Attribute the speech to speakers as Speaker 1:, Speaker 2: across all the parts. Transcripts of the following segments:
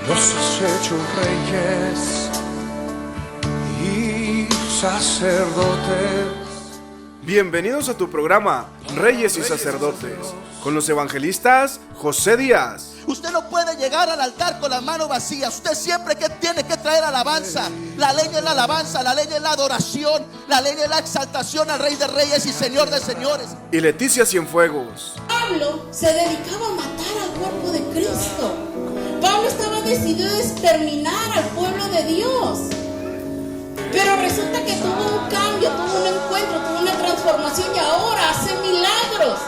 Speaker 1: Nos has hecho reyes y sacerdotes.
Speaker 2: Bienvenidos a tu programa Reyes y Sacerdotes con los evangelistas José Díaz.
Speaker 3: Usted no puede llegar al altar con las manos vacías. Usted siempre que tiene que traer alabanza. La ley es la alabanza, la ley es la adoración, la ley es la exaltación al Rey de Reyes y Señor de Señores.
Speaker 2: Y Leticia Cienfuegos.
Speaker 4: Pablo se dedicaba a matar al cuerpo de Cristo. Pablo estaba decidido a exterminar al pueblo de Dios. Pero resulta que tuvo un cambio, tuvo un encuentro, tuvo una transformación y ahora hace milagros.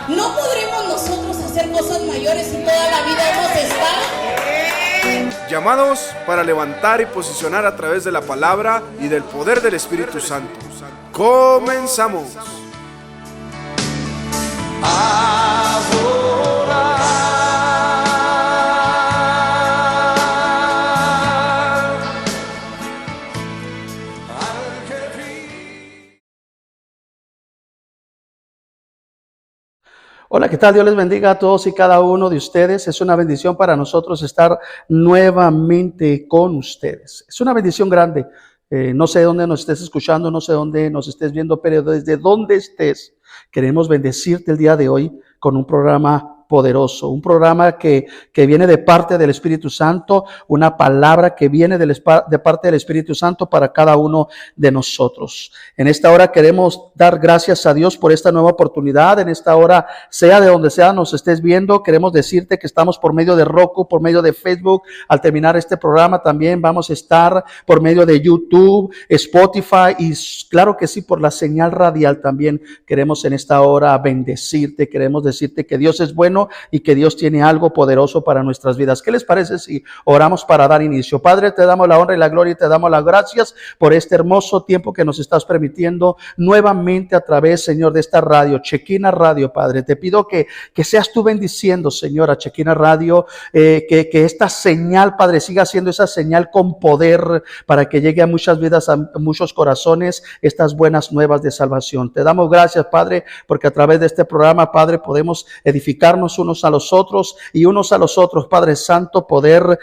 Speaker 4: ¿No podremos nosotros hacer cosas mayores si toda la vida hemos estado?
Speaker 2: Llamados para levantar y posicionar a través de la palabra y del poder del Espíritu Santo. Comenzamos.
Speaker 5: Hola, ¿qué tal? Dios les bendiga a todos y cada uno de ustedes. Es una bendición para nosotros estar nuevamente con ustedes. Es una bendición grande. No sé dónde nos estés escuchando, no sé dónde nos estés viendo, pero desde donde estés, queremos bendecirte el día de hoy con un programa poderoso, un programa que viene de parte del Espíritu Santo, una palabra que viene de parte del Espíritu Santo para cada uno de nosotros. En esta hora queremos dar gracias a Dios por esta nueva oportunidad. En esta hora, sea de donde sea nos estés viendo, queremos decirte que estamos por medio de Roku, por medio de Facebook. Al terminar este programa también vamos a estar por medio de YouTube, Spotify y claro que sí, por la señal radial también. Queremos en esta hora bendecirte, queremos decirte que Dios es bueno y que Dios tiene algo poderoso para nuestras vidas. ¿Qué les parece si oramos para dar inicio? Padre, te damos la honra y la gloria y te damos las gracias por este hermoso tiempo que nos estás permitiendo nuevamente a través, Señor, de esta radio, Chequina Radio, Padre. Te pido que seas tú bendiciendo, Señor, a Chequina Radio, que esta señal, Padre, siga siendo esa señal con poder para que llegue a muchas vidas, a muchos corazones, estas buenas nuevas de salvación. Te damos gracias, Padre, porque a través de este programa, Padre, podemos edificarnos unos a los otros y unos a los otros, Padre Santo, poder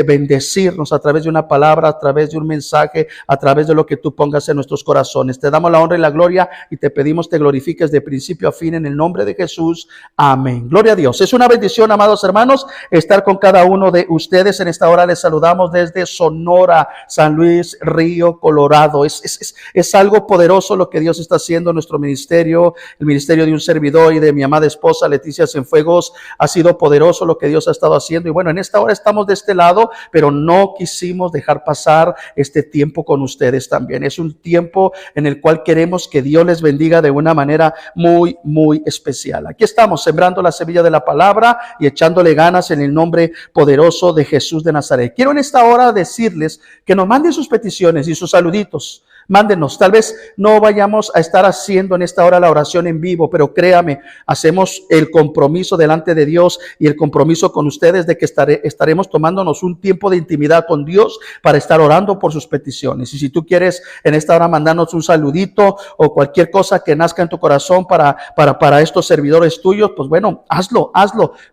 Speaker 5: bendecirnos a través de una palabra, a través de un mensaje, a través de lo que tú pongas en nuestros corazones. Te damos la honra y la gloria y te pedimos te glorifiques de principio a fin en el nombre de Jesús. Amén. Gloria a Dios. Es una bendición, amados hermanos, estar con cada uno de ustedes. En esta hora les saludamos desde Sonora, San Luis Río, Colorado. Es algo poderoso lo que Dios está haciendo en nuestro ministerio, el ministerio de un servidor y de mi amada esposa Leticia Cienfuegos. Ha sido poderoso lo que Dios ha estado haciendo y bueno, en esta hora estamos de este lado, pero no quisimos dejar pasar este tiempo con ustedes también. Es un tiempo en el cual queremos que Dios les bendiga de una manera muy, muy especial. Aquí estamos sembrando la semilla de la palabra y echándole ganas en el nombre poderoso de Jesús de Nazaret. Quiero en esta hora decirles que nos manden sus peticiones y sus saluditos. Mándenos, tal vez no vayamos a estar haciendo en esta hora la oración en vivo, pero créame, hacemos el compromiso delante de Dios y el compromiso con ustedes de que estaremos tomándonos un tiempo de intimidad con Dios para estar orando por sus peticiones. Y si tú quieres en esta hora mandarnos un saludito o cualquier cosa que nazca en tu corazón para estos servidores tuyos, pues bueno, hazlo.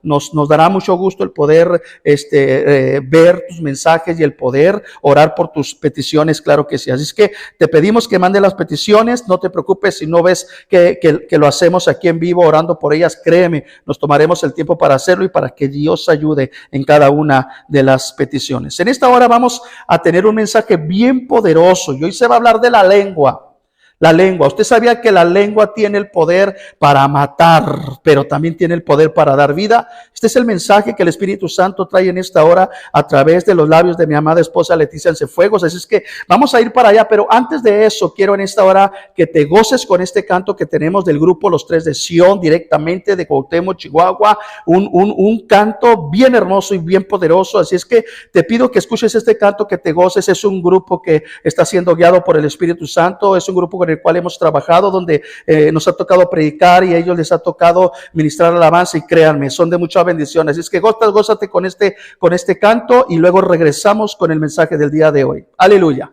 Speaker 5: Nos dará mucho gusto el poder ver tus mensajes y el poder orar por tus peticiones, claro que sí. Así es que te pedimos que mande las peticiones, no te preocupes si no ves que lo hacemos aquí en vivo orando por ellas, créeme, nos tomaremos el tiempo para hacerlo y para que Dios ayude en cada una de las peticiones. En esta hora vamos a tener un mensaje bien poderoso y hoy se va a hablar de la lengua. La lengua. Usted sabía que la lengua tiene el poder para matar, pero también tiene el poder para dar vida. Este es el mensaje que el Espíritu Santo trae en esta hora a través de los labios de mi amada esposa Leticia Cienfuegos. Así es que vamos a ir para allá, pero antes de eso quiero en esta hora que te goces con este canto que tenemos del grupo Los Tres de Sion, directamente de Cuauhtémoc, Chihuahua. Un canto bien hermoso y bien poderoso. Así es que te pido que escuches este canto, que te goces. Es un grupo que está siendo guiado por el Espíritu Santo. Es un grupo con el cual hemos trabajado, donde nos ha tocado predicar y a ellos les ha tocado ministrar alabanza y créanme, son de mucha bendición. Así es que gózate con este canto y luego regresamos con el mensaje del día de hoy. Aleluya.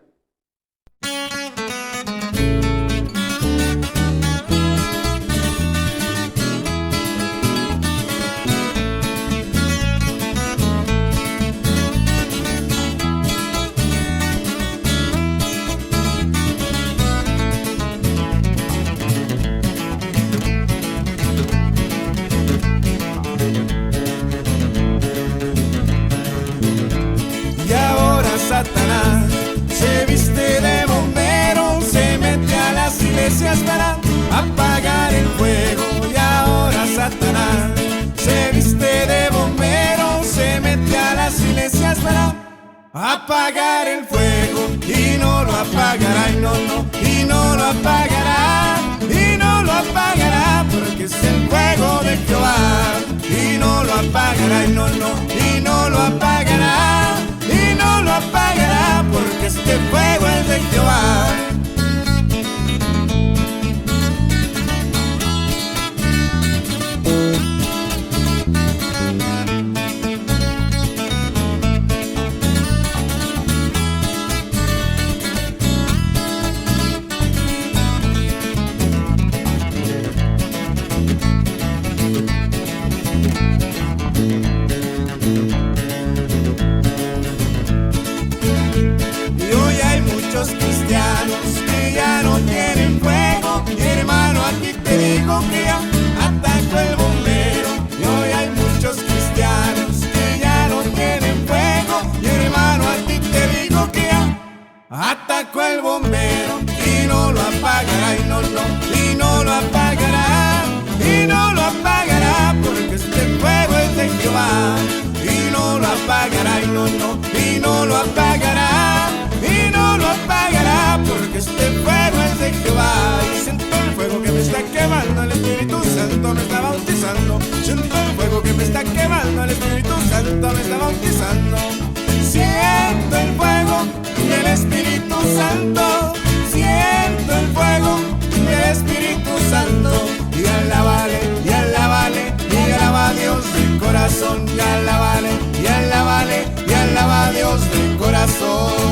Speaker 6: iglesias para apagar el fuego. Y ahora Satanás se viste de bombero, se mete a las iglesias para apagar el fuego. Y no lo apagará, y no, y no lo apagará, y no lo apagará, porque es el fuego de Jehová. Y no lo apagará, y no, y no lo apagará, y no lo apagará, porque este fuego es de Jehová. Cristianos que ya no tienen fuego, mi hermano, aquí te digo que ya atacó el bombero. Y hoy hay muchos cristianos que ya no tienen fuego, mi hermano, aquí te digo que ya atacó el bombero. Y no lo apagará, y no, y no lo apagará, y no lo apagará, porque este fuego es de Jehová. Y no lo apagará, y no, y no lo apagará, y no lo apagará, porque este fuego es de Jehová. Y siento el fuego que me está quemando, el Espíritu Santo me está bautizando. Siento el fuego que me está quemando, el Espíritu Santo me está bautizando. Siento el fuego del Espíritu Santo, siento el fuego del Espíritu Santo. Y alabale, y alabale, y alaba a Dios de corazón. Y alabale, y alabale, y alaba a Dios de corazón.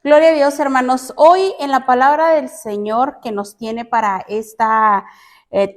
Speaker 4: Gloria a Dios, hermanos. Hoy en la palabra del Señor que nos tiene para esta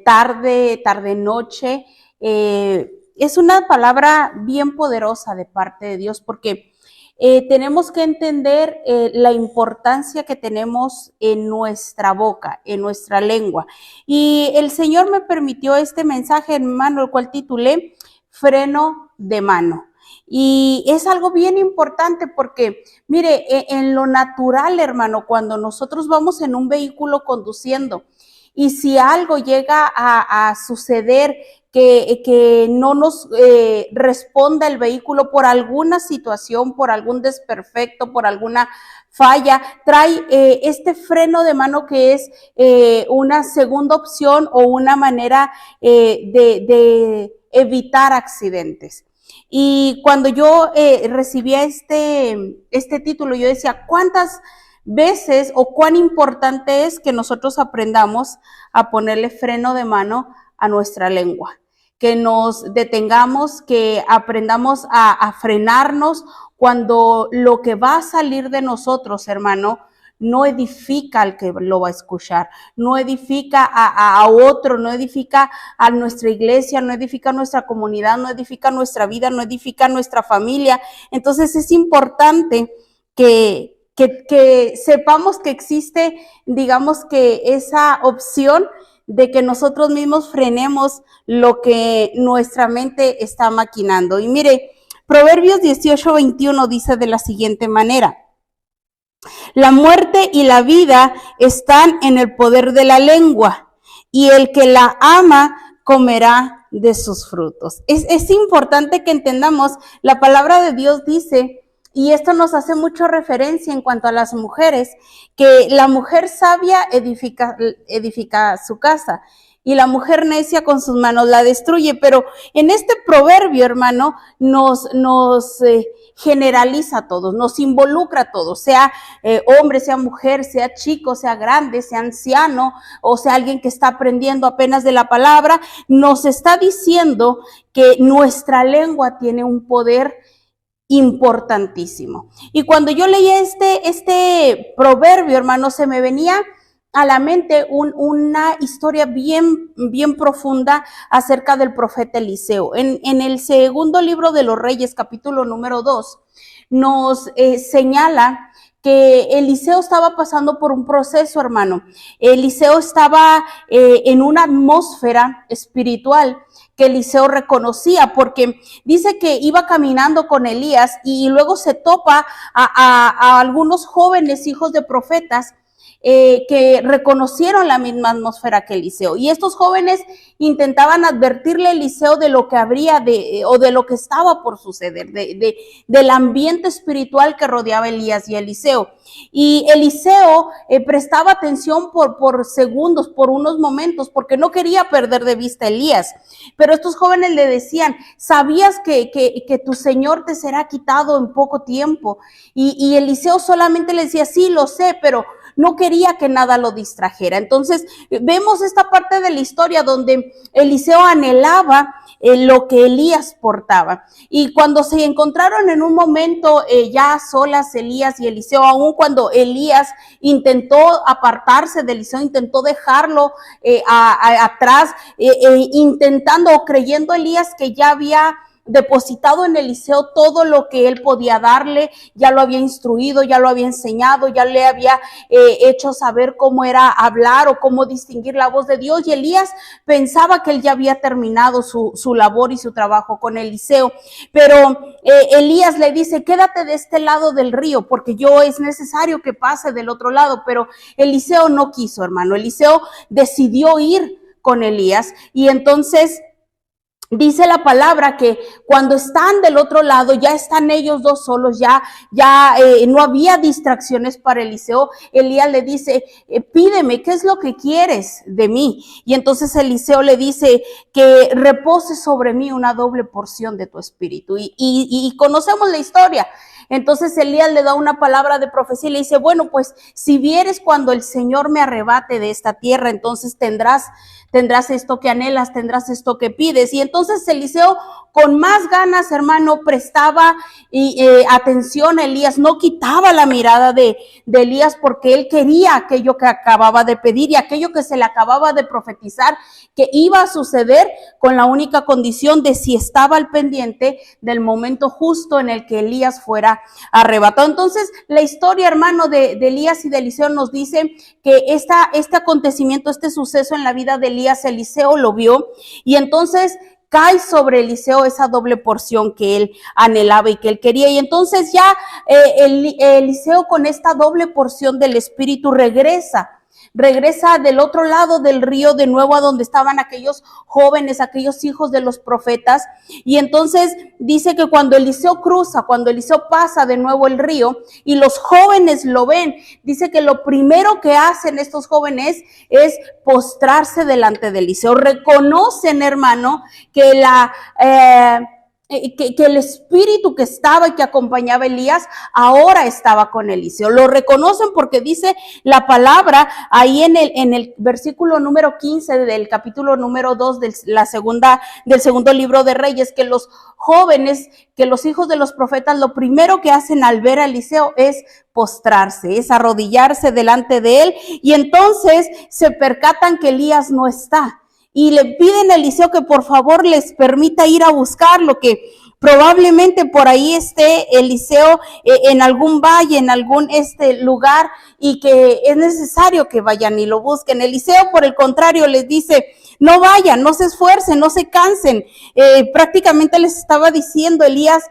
Speaker 4: tarde-noche, es una palabra bien poderosa de parte de Dios, porque tenemos que entender la importancia que tenemos en nuestra boca, en nuestra lengua. Y el Señor me permitió este mensaje, hermano, el cual titulé Freno de Mano. Y es algo bien importante porque, mire, en lo natural, hermano, cuando nosotros vamos en un vehículo conduciendo y si algo llega a suceder que no nos responda el vehículo por alguna situación, por algún desperfecto, por alguna falla, trae este freno de mano que es una segunda opción o una manera de evitar accidentes. Y cuando yo recibía este título, yo decía, ¿cuántas veces o cuán importante es que nosotros aprendamos a ponerle freno de mano a nuestra lengua? Que nos detengamos, que aprendamos a frenarnos cuando lo que va a salir de nosotros, hermano, no edifica al que lo va a escuchar, no edifica a otro, no edifica a nuestra iglesia, no edifica a nuestra comunidad, no edifica nuestra vida, no edifica a nuestra familia. Entonces es importante que sepamos que existe, digamos que esa opción de que nosotros mismos frenemos lo que nuestra mente está maquinando. Y mire, Proverbios 18:21 dice de la siguiente manera: la muerte y la vida están en el poder de la lengua, y el que la ama comerá de sus frutos. Es importante que entendamos, la palabra de Dios dice, y esto nos hace mucho referencia en cuanto a las mujeres, que la mujer sabia edifica su casa, y la mujer necia con sus manos la destruye. Pero en este proverbio, hermano, nos generaliza a todos, nos involucra a todos, sea hombre, sea mujer, sea chico, sea grande, sea anciano, o sea alguien que está aprendiendo apenas de la palabra. Nos está diciendo que nuestra lengua tiene un poder importantísimo. Y cuando yo leía este proverbio, hermano, se me venía a la mente una historia bien profunda acerca del profeta Eliseo. En el segundo libro de los Reyes, capítulo número 2, nos señala que Eliseo estaba pasando por un proceso, hermano. Eliseo estaba en una atmósfera espiritual que Eliseo reconocía, porque dice que iba caminando con Elías y luego se topa a algunos jóvenes hijos de profetas que reconocieron la misma atmósfera que Eliseo. Y estos jóvenes intentaban advertirle a Eliseo de lo que habría o de lo que estaba por suceder, del ambiente espiritual que rodeaba a Elías y a Eliseo. Y Eliseo prestaba atención por segundos, por unos momentos, porque no quería perder de vista a Elías. Pero estos jóvenes le decían, ¿sabías que tu Señor te será quitado en poco tiempo? Y Eliseo solamente le decía, sí, lo sé, pero no quería que nada lo distrajera. Entonces vemos esta parte de la historia donde Eliseo anhelaba lo que Elías portaba. Y cuando se encontraron en un momento ya solas Elías y Eliseo, aun cuando Elías intentó apartarse de Eliseo, intentó dejarlo atrás, intentando o creyendo Elías que ya había depositado en Eliseo todo lo que él podía darle, ya lo había instruido, ya lo había enseñado, ya le había hecho saber cómo era hablar o cómo distinguir la voz de Dios, y Elías pensaba que él ya había terminado su labor y su trabajo con Eliseo, pero Elías le dice, quédate de este lado del río, porque yo es necesario que pase del otro lado, pero Eliseo no quiso, hermano. Eliseo decidió ir con Elías, y entonces dice la palabra que cuando están del otro lado, ya están ellos dos solos, ya no había distracciones para Eliseo. Elías le dice, pídeme, ¿qué es lo que quieres de mí? Y entonces Eliseo le dice que repose sobre mí una doble porción de tu espíritu. Y conocemos la historia. Entonces Elías le da una palabra de profecía y le dice, bueno, pues si vieres cuando el Señor me arrebate de esta tierra, entonces tendrás esto que anhelas, tendrás esto que pides. Y entonces Eliseo con más ganas, hermano, prestaba atención a Elías, no quitaba la mirada de Elías, porque él quería aquello que acababa de pedir y aquello que se le acababa de profetizar que iba a suceder, con la única condición de si estaba al pendiente del momento justo en el que Elías fuera arrebatado. Entonces la historia, hermano, de Elías y de Eliseo nos dice que este acontecimiento, este suceso en la vida de Elías, Eliseo lo vio, y entonces cae sobre Eliseo esa doble porción que él anhelaba y que él quería. Y entonces ya Eliseo, con esta doble porción del Espíritu, regresa del otro lado del río de nuevo a donde estaban aquellos jóvenes, aquellos hijos de los profetas. Y entonces dice que cuando Eliseo pasa de nuevo el río y los jóvenes lo ven, dice que lo primero que hacen estos jóvenes es postrarse delante de Eliseo. Reconocen, hermano, que que el espíritu que estaba y que acompañaba a Elías ahora estaba con Eliseo. Lo reconocen porque dice la palabra ahí en el versículo número 15 del capítulo número 2 del segundo libro de Reyes, que los jóvenes, que los hijos de los profetas, lo primero que hacen al ver a Eliseo es postrarse, es arrodillarse delante de él, y entonces se percatan que Elías no está. Y le piden a Eliseo que por favor les permita ir a buscarlo, que probablemente por ahí esté Eliseo en algún valle, en algún lugar, y que es necesario que vayan y lo busquen. Eliseo, por el contrario, les dice, no vayan, no se esfuercen, no se cansen. Prácticamente les estaba diciendo, Elías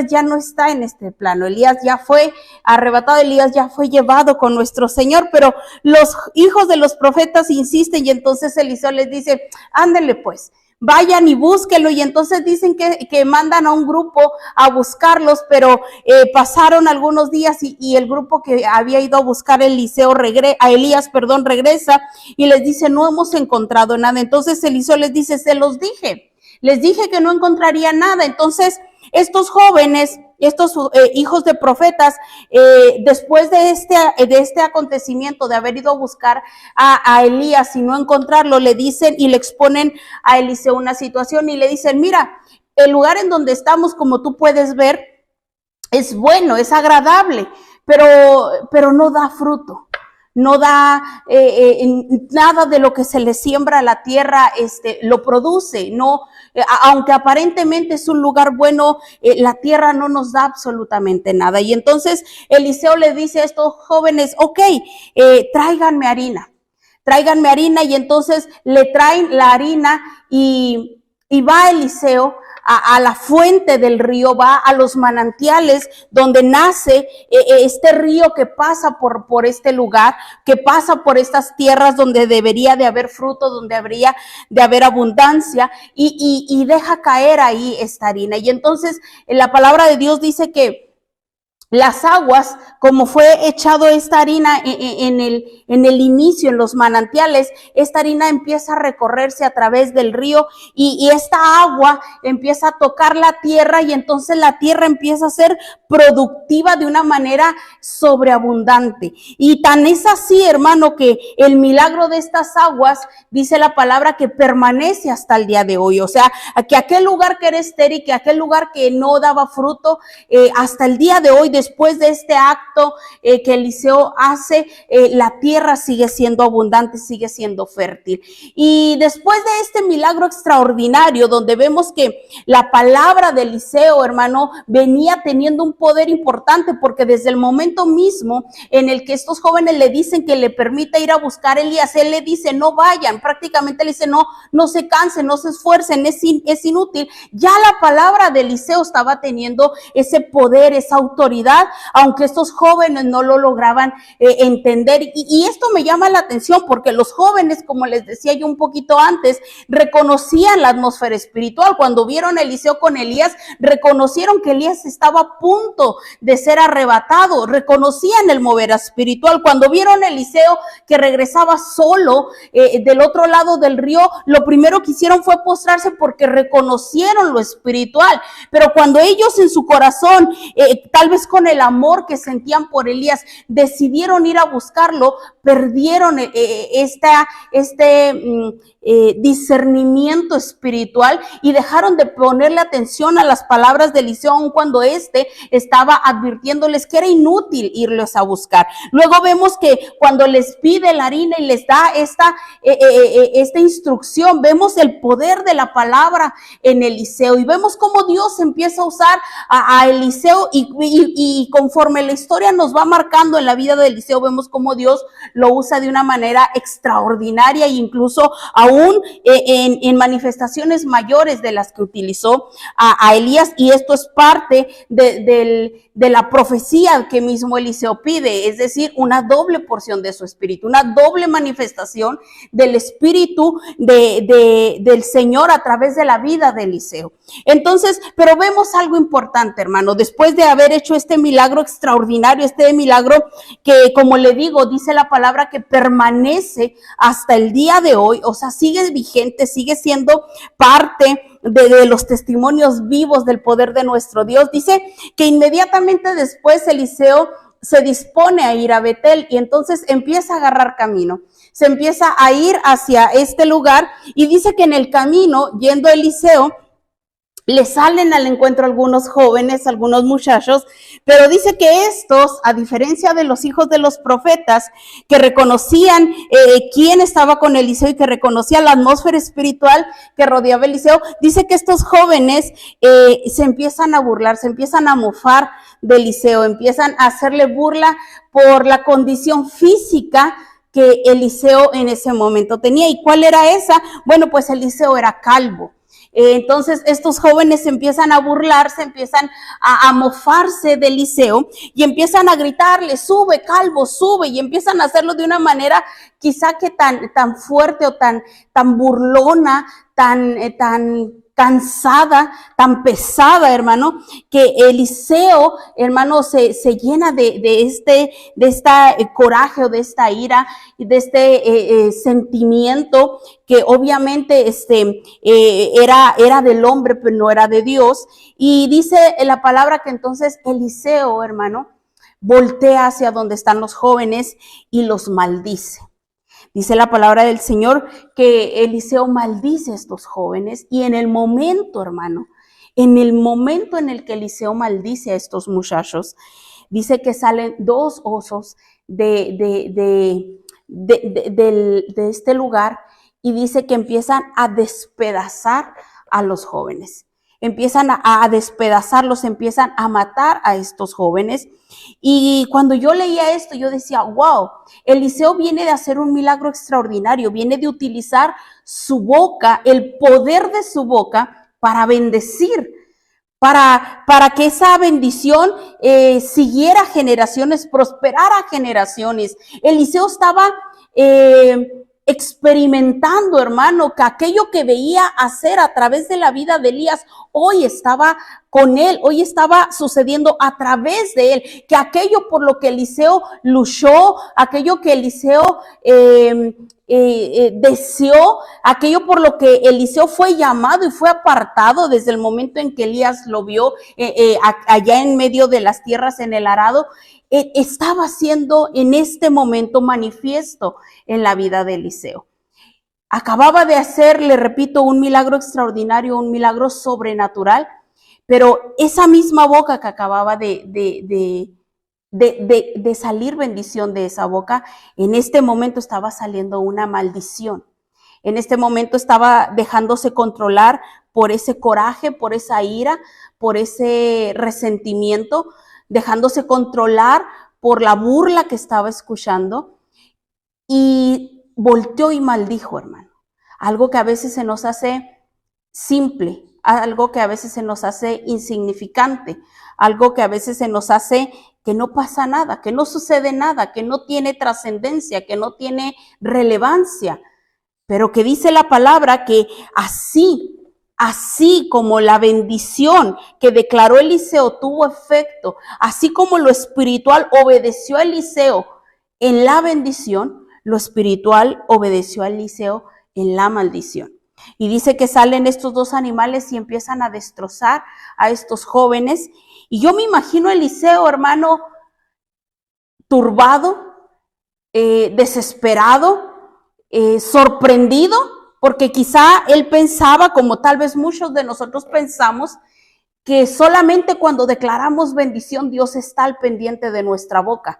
Speaker 4: ya no está en este plano, Elías ya fue arrebatado, Elías ya fue llevado con nuestro Señor, pero los hijos de los profetas insisten, y entonces Eliseo les dice, ándele pues, vayan y búsquenlo. Y entonces dicen que mandan a un grupo a buscarlos, pero pasaron algunos días y el grupo que había ido a buscar a Elías regresa y les dice, no hemos encontrado nada. Entonces Eliseo les dice, les dije que no encontraría nada. Entonces estos jóvenes, estos hijos de profetas, después de este acontecimiento, de haber ido a buscar a Elías y no encontrarlo, le dicen y le exponen a Eliseo una situación y le dicen, mira, el lugar en donde estamos, como tú puedes ver, es bueno, es agradable, pero no da fruto. no da nada de lo que se le siembra a la tierra, lo produce, no, aunque aparentemente es un lugar bueno, la tierra no nos da absolutamente nada. Y entonces Eliseo le dice a estos jóvenes, ok, tráiganme harina, y entonces le traen la harina y va Eliseo a la fuente del río, va a los manantiales donde nace este río que pasa por este lugar, que pasa por estas tierras donde debería de haber fruto, donde habría de haber abundancia, y deja caer ahí esta harina. Y entonces la palabra de Dios dice que las aguas, como fue echado esta harina en el inicio, en los manantiales, esta harina empieza a recorrerse a través del río y esta agua empieza a tocar la tierra y entonces la tierra empieza a ser productiva de una manera sobreabundante. Y tan es así, hermano, que el milagro de estas aguas, dice la palabra, que permanece hasta el día de hoy. O sea, que aquel lugar que era estéril, que aquel lugar que no daba fruto, hasta el día de hoy, después de este acto que Eliseo hace, la tierra sigue siendo abundante, sigue siendo fértil. Y después de este milagro extraordinario, donde vemos que la palabra de Eliseo, hermano, venía teniendo un poder importante, porque desde el momento mismo en el que estos jóvenes le dicen que le permita ir a buscar a Elías, él le dice, no vayan, prácticamente le dice, no se cansen, no se esfuercen, es inútil. Ya la palabra de Eliseo estaba teniendo ese poder, esa autoridad, aunque estos jóvenes no lo lograban entender. Y esto me llama la atención porque los jóvenes, como les decía yo un poquito antes, reconocían la atmósfera espiritual. Cuando vieron a Eliseo con Elías, reconocieron que Elías estaba a punto de ser arrebatado, reconocían el mover espiritual. Cuando vieron a Eliseo que regresaba solo del otro lado del río, lo primero que hicieron fue postrarse porque reconocieron lo espiritual. Pero cuando ellos en su corazón, tal vez con el amor que sentían por Elías, decidieron ir a buscarlo, perdieron discernimiento espiritual y dejaron de ponerle atención a las palabras de Eliseo, aun cuando estaba advirtiéndoles que era inútil irlos a buscar. Luego vemos que cuando les pide la harina y les da esta instrucción, vemos el poder de la palabra en Eliseo y vemos cómo Dios empieza a usar a Eliseo y conforme la historia nos va marcando en la vida de Eliseo, vemos cómo Dios lo usa de una manera extraordinaria e incluso aún en manifestaciones mayores de las que utilizó a Elías. Y esto es parte de la profecía que mismo Eliseo pide, es decir, una doble porción de su espíritu, una doble manifestación del espíritu del Señor a través de la vida de Eliseo. Entonces, pero vemos algo importante, hermano, después de haber hecho este milagro extraordinario, este milagro que, como le digo, dice la palabra que permanece hasta el día de hoy, o sea, sigue vigente, sigue siendo parte de los testimonios vivos del poder de nuestro Dios. Dice que inmediatamente después Eliseo se dispone a ir a Betel y entonces empieza a agarrar camino. Se empieza a ir hacia este lugar y dice que en el camino, yendo Eliseo, le salen al encuentro algunos jóvenes, algunos muchachos, pero dice que estos, a diferencia de los hijos de los profetas, que reconocían quién estaba con Eliseo y que reconocían la atmósfera espiritual que rodeaba a Eliseo, dice que estos jóvenes se empiezan a burlar, se empiezan a mofar de Eliseo, empiezan a hacerle burla por la condición física que Eliseo en ese momento tenía. ¿Y cuál era esa? Bueno, pues Eliseo era calvo. Entonces estos jóvenes empiezan a burlarse, empiezan a mofarse de Eliseo y empiezan a gritarle, sube calvo, sube, y empiezan a hacerlo de una manera quizá que tan fuerte o tan burlona, tan cansada, tan pesada, hermano, que Eliseo, hermano, se llena de este coraje o de esta ira y de este sentimiento que obviamente era del hombre, pero no era de Dios. Y dice la palabra que entonces Eliseo, hermano, voltea hacia donde están los jóvenes y los maldice. Dice la palabra del Señor que Eliseo maldice a estos jóvenes y en el momento, hermano, en el momento en el que Eliseo maldice a estos muchachos, dice que salen 2 osos de este lugar y dice que empiezan a despedazar a los jóvenes. Empiezan a despedazarlos, empiezan a matar a estos jóvenes. Y cuando yo leía esto, yo decía, wow, Eliseo viene de hacer un milagro extraordinario, viene de utilizar su boca, el poder de su boca para bendecir, para que esa bendición siguiera generaciones, prosperara generaciones. Eliseo estaba experimentando, hermano, que aquello que veía hacer a través de la vida de Elías, hoy estaba con él, hoy estaba sucediendo a través de él, que aquello por lo que Eliseo luchó, aquello que Eliseo deseó, aquello por lo que Eliseo fue llamado y fue apartado desde el momento en que Elías lo vio allá en medio de las tierras en el arado, estaba siendo en este momento manifiesto en la vida de Eliseo. Acababa de hacer, le repito, un milagro extraordinario, un milagro sobrenatural, pero esa misma boca que acababa de salir bendición de esa boca, en este momento estaba saliendo una maldición. En este momento estaba dejándose controlar por ese coraje, por esa ira, por ese resentimiento, dejándose controlar por la burla que estaba escuchando, y volteó y maldijo, hermano. Algo que a veces se nos hace simple, algo que a veces se nos hace insignificante, algo que a veces se nos hace que no pasa nada, que no sucede nada, que no tiene trascendencia, que no tiene relevancia, pero que dice la palabra que así como la bendición que declaró Eliseo tuvo efecto, así como lo espiritual obedeció a Eliseo en la bendición, lo espiritual obedeció a Eliseo en la maldición. Y dice que salen estos 2 animales y empiezan a destrozar a estos jóvenes. Y yo me imagino a Eliseo, hermano, turbado, desesperado, sorprendido, porque quizá él pensaba, como tal vez muchos de nosotros pensamos, que solamente cuando declaramos bendición Dios está al pendiente de nuestra boca,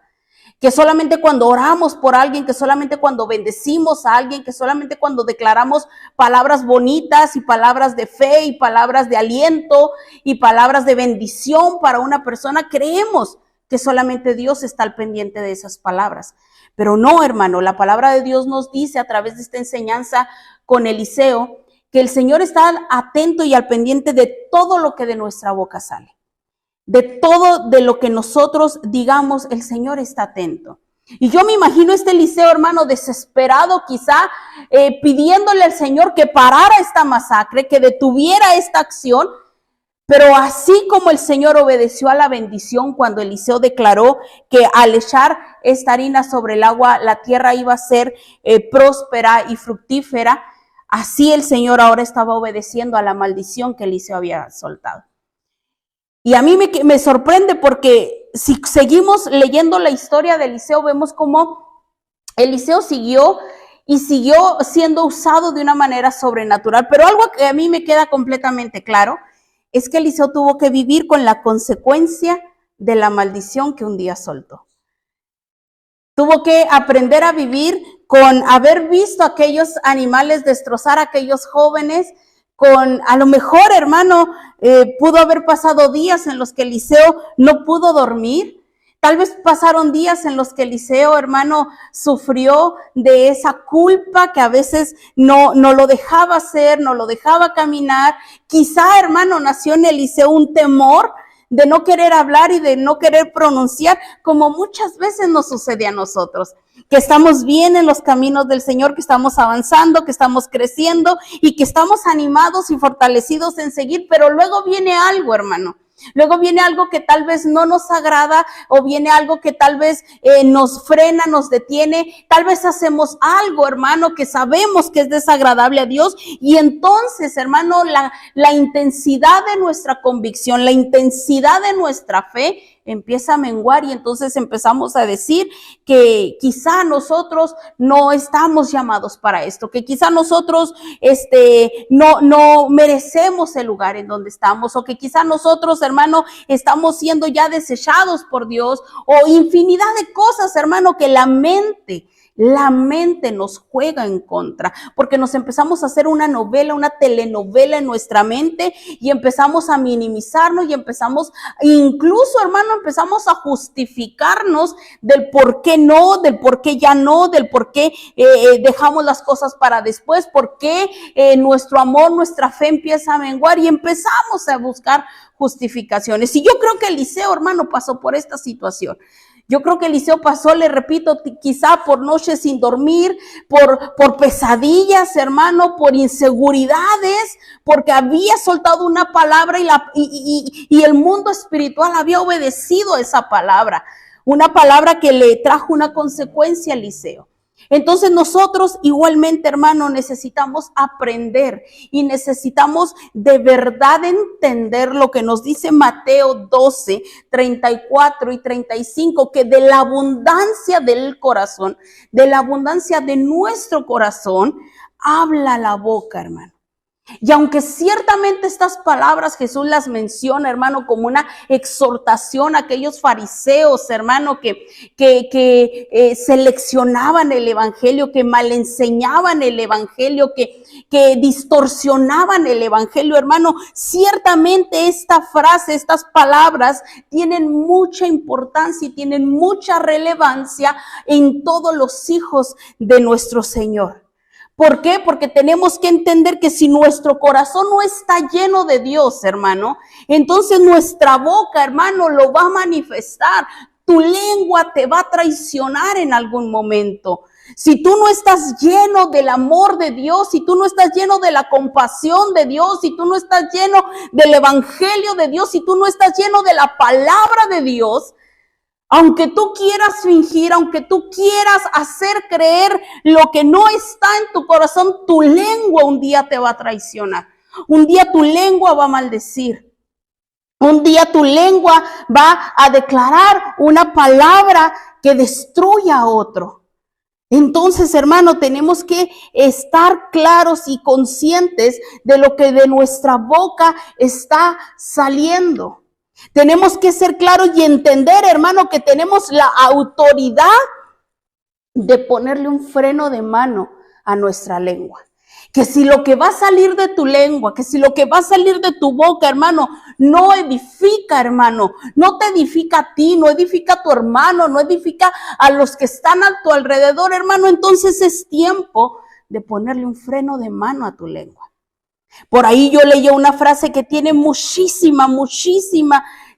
Speaker 4: que solamente cuando oramos por alguien, que solamente cuando bendecimos a alguien, que solamente cuando declaramos palabras bonitas y palabras de fe y palabras de aliento y palabras de bendición para una persona, creemos que solamente Dios está al pendiente de esas palabras. Pero no, hermano, la palabra de Dios nos dice a través de esta enseñanza con Eliseo que el Señor está atento y al pendiente de todo lo que de nuestra boca sale. De todo de lo que nosotros digamos, el Señor está atento. Y yo me imagino este Eliseo, hermano, desesperado quizá, pidiéndole al Señor que parara esta masacre, que detuviera esta acción. Pero así como el Señor obedeció a la bendición cuando Eliseo declaró que al echar esta harina sobre el agua, la tierra iba a ser próspera y fructífera, así el Señor ahora estaba obedeciendo a la maldición que Eliseo había soltado. Y a mí me sorprende porque si seguimos leyendo la historia de Eliseo, vemos cómo Eliseo siguió siendo usado de una manera sobrenatural. Pero algo que a mí me queda completamente claro es que Eliseo tuvo que vivir con la consecuencia de la maldición que un día soltó. Tuvo que aprender a vivir con haber visto a aquellos animales destrozar a aquellos jóvenes, con a lo mejor, hermano, pudo haber pasado días en los que Eliseo no pudo dormir. Tal vez pasaron días en los que Eliseo, hermano, sufrió de esa culpa que a veces no lo dejaba hacer, no lo dejaba caminar. Quizá, hermano, nació en Eliseo un temor de no querer hablar y de no querer pronunciar, como muchas veces nos sucede a nosotros, que estamos bien en los caminos del Señor, que estamos avanzando, que estamos creciendo y que estamos animados y fortalecidos en seguir, pero luego viene algo, hermano. Luego viene algo que tal vez no nos agrada, o viene algo que tal vez nos frena, nos detiene. Tal vez hacemos algo, hermano, que sabemos que es desagradable a Dios, y entonces, hermano, la intensidad de nuestra convicción, la intensidad de nuestra fe empieza a menguar y entonces empezamos a decir que quizá nosotros no estamos llamados para esto, que quizá nosotros no merecemos el lugar en donde estamos, o que quizá nosotros, hermano, estamos siendo ya desechados por Dios, o infinidad de cosas, hermano, que la mente nos juega en contra, porque nos empezamos a hacer una novela, una telenovela en nuestra mente y empezamos a minimizarnos y incluso, hermano, empezamos a justificarnos del por qué no, del por qué ya no, del por qué dejamos las cosas para después, por qué nuestro amor, nuestra fe empieza a menguar y empezamos a buscar justificaciones. Y yo creo que Eliseo, hermano, pasó por esta situación. Yo creo que Eliseo pasó, le repito, quizá por noches sin dormir, por pesadillas, hermano, por inseguridades, porque había soltado una palabra y el mundo espiritual había obedecido esa palabra. Una palabra que le trajo una consecuencia a Eliseo. Entonces nosotros igualmente, hermano, necesitamos aprender y necesitamos de verdad entender lo que nos dice Mateo 12, 34 y 35, que de la abundancia del corazón, de la abundancia de nuestro corazón, habla la boca, hermano. Y aunque ciertamente estas palabras Jesús las menciona, hermano, como una exhortación a aquellos fariseos, hermano, que seleccionaban el evangelio, que mal enseñaban el evangelio, que distorsionaban el evangelio, hermano, ciertamente esta frase, estas palabras tienen mucha importancia y tienen mucha relevancia en todos los hijos de nuestro Señor. ¿Por qué? Porque tenemos que entender que si nuestro corazón no está lleno de Dios, hermano, entonces nuestra boca, hermano, lo va a manifestar. Tu lengua te va a traicionar en algún momento. Si tú no estás lleno del amor de Dios, si tú no estás lleno de la compasión de Dios, si tú no estás lleno del evangelio de Dios, si tú no estás lleno de la palabra de Dios, aunque tú quieras fingir, aunque tú quieras hacer creer lo que no está en tu corazón, tu lengua un día te va a traicionar. Un día tu lengua va a maldecir. Un día tu lengua va a declarar una palabra que destruya a otro. Entonces, hermano, tenemos que estar claros y conscientes de lo que de nuestra boca está saliendo. Tenemos que ser claros y entender, hermano, que tenemos la autoridad de ponerle un freno de mano a nuestra lengua. Que si lo que va a salir de tu lengua, que si lo que va a salir de tu boca, hermano, no edifica, hermano, no te edifica a ti, no edifica a tu hermano, no edifica a los que están a tu alrededor, hermano, entonces es tiempo de ponerle un freno de mano a tu lengua. Por ahí yo leí una frase que tiene muchísima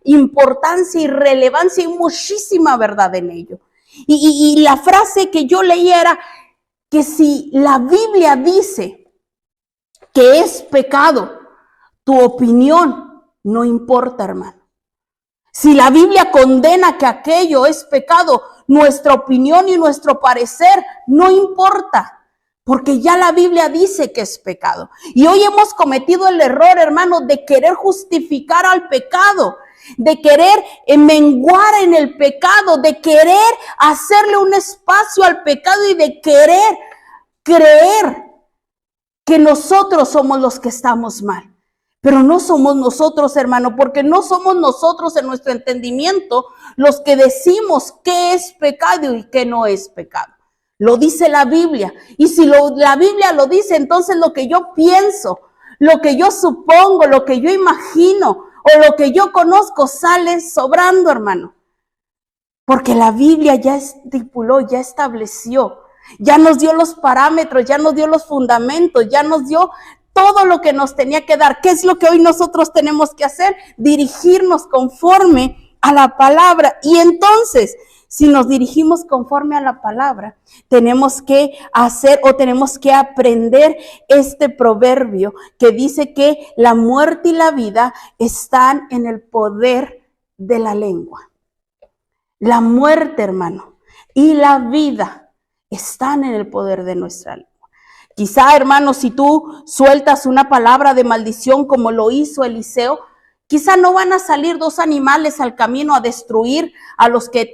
Speaker 4: importancia y relevancia y muchísima verdad en ello. Y la frase que yo leí era que si la Biblia dice que es pecado, tu opinión no importa, hermano. Si la Biblia condena que aquello es pecado, nuestra opinión y nuestro parecer no importa. Porque ya la Biblia dice que es pecado. Y hoy hemos cometido el error, hermano, de querer justificar al pecado, de querer menguar en el pecado, de querer hacerle un espacio al pecado y de querer creer que nosotros somos los que estamos mal. Pero no somos nosotros, hermano, porque no somos nosotros en nuestro entendimiento los que decimos qué es pecado y qué no es pecado. Lo dice la Biblia. Y si la Biblia lo dice, entonces lo que yo pienso, lo que yo supongo, lo que yo imagino o lo que yo conozco sale sobrando, hermano. Porque la Biblia ya estipuló, ya estableció, ya nos dio los parámetros, ya nos dio los fundamentos, ya nos dio todo lo que nos tenía que dar. ¿Qué es lo que hoy nosotros tenemos que hacer? Dirigirnos conforme a la palabra. Y entonces, si nos dirigimos conforme a la palabra, tenemos que hacer o tenemos que aprender este proverbio que dice que la muerte y la vida están en el poder de la lengua. La muerte, hermano, y la vida están en el poder de nuestra lengua. Quizá, hermano, si tú sueltas una palabra de maldición como lo hizo Eliseo, Quizá no van a salir dos animales al camino a destruir a los que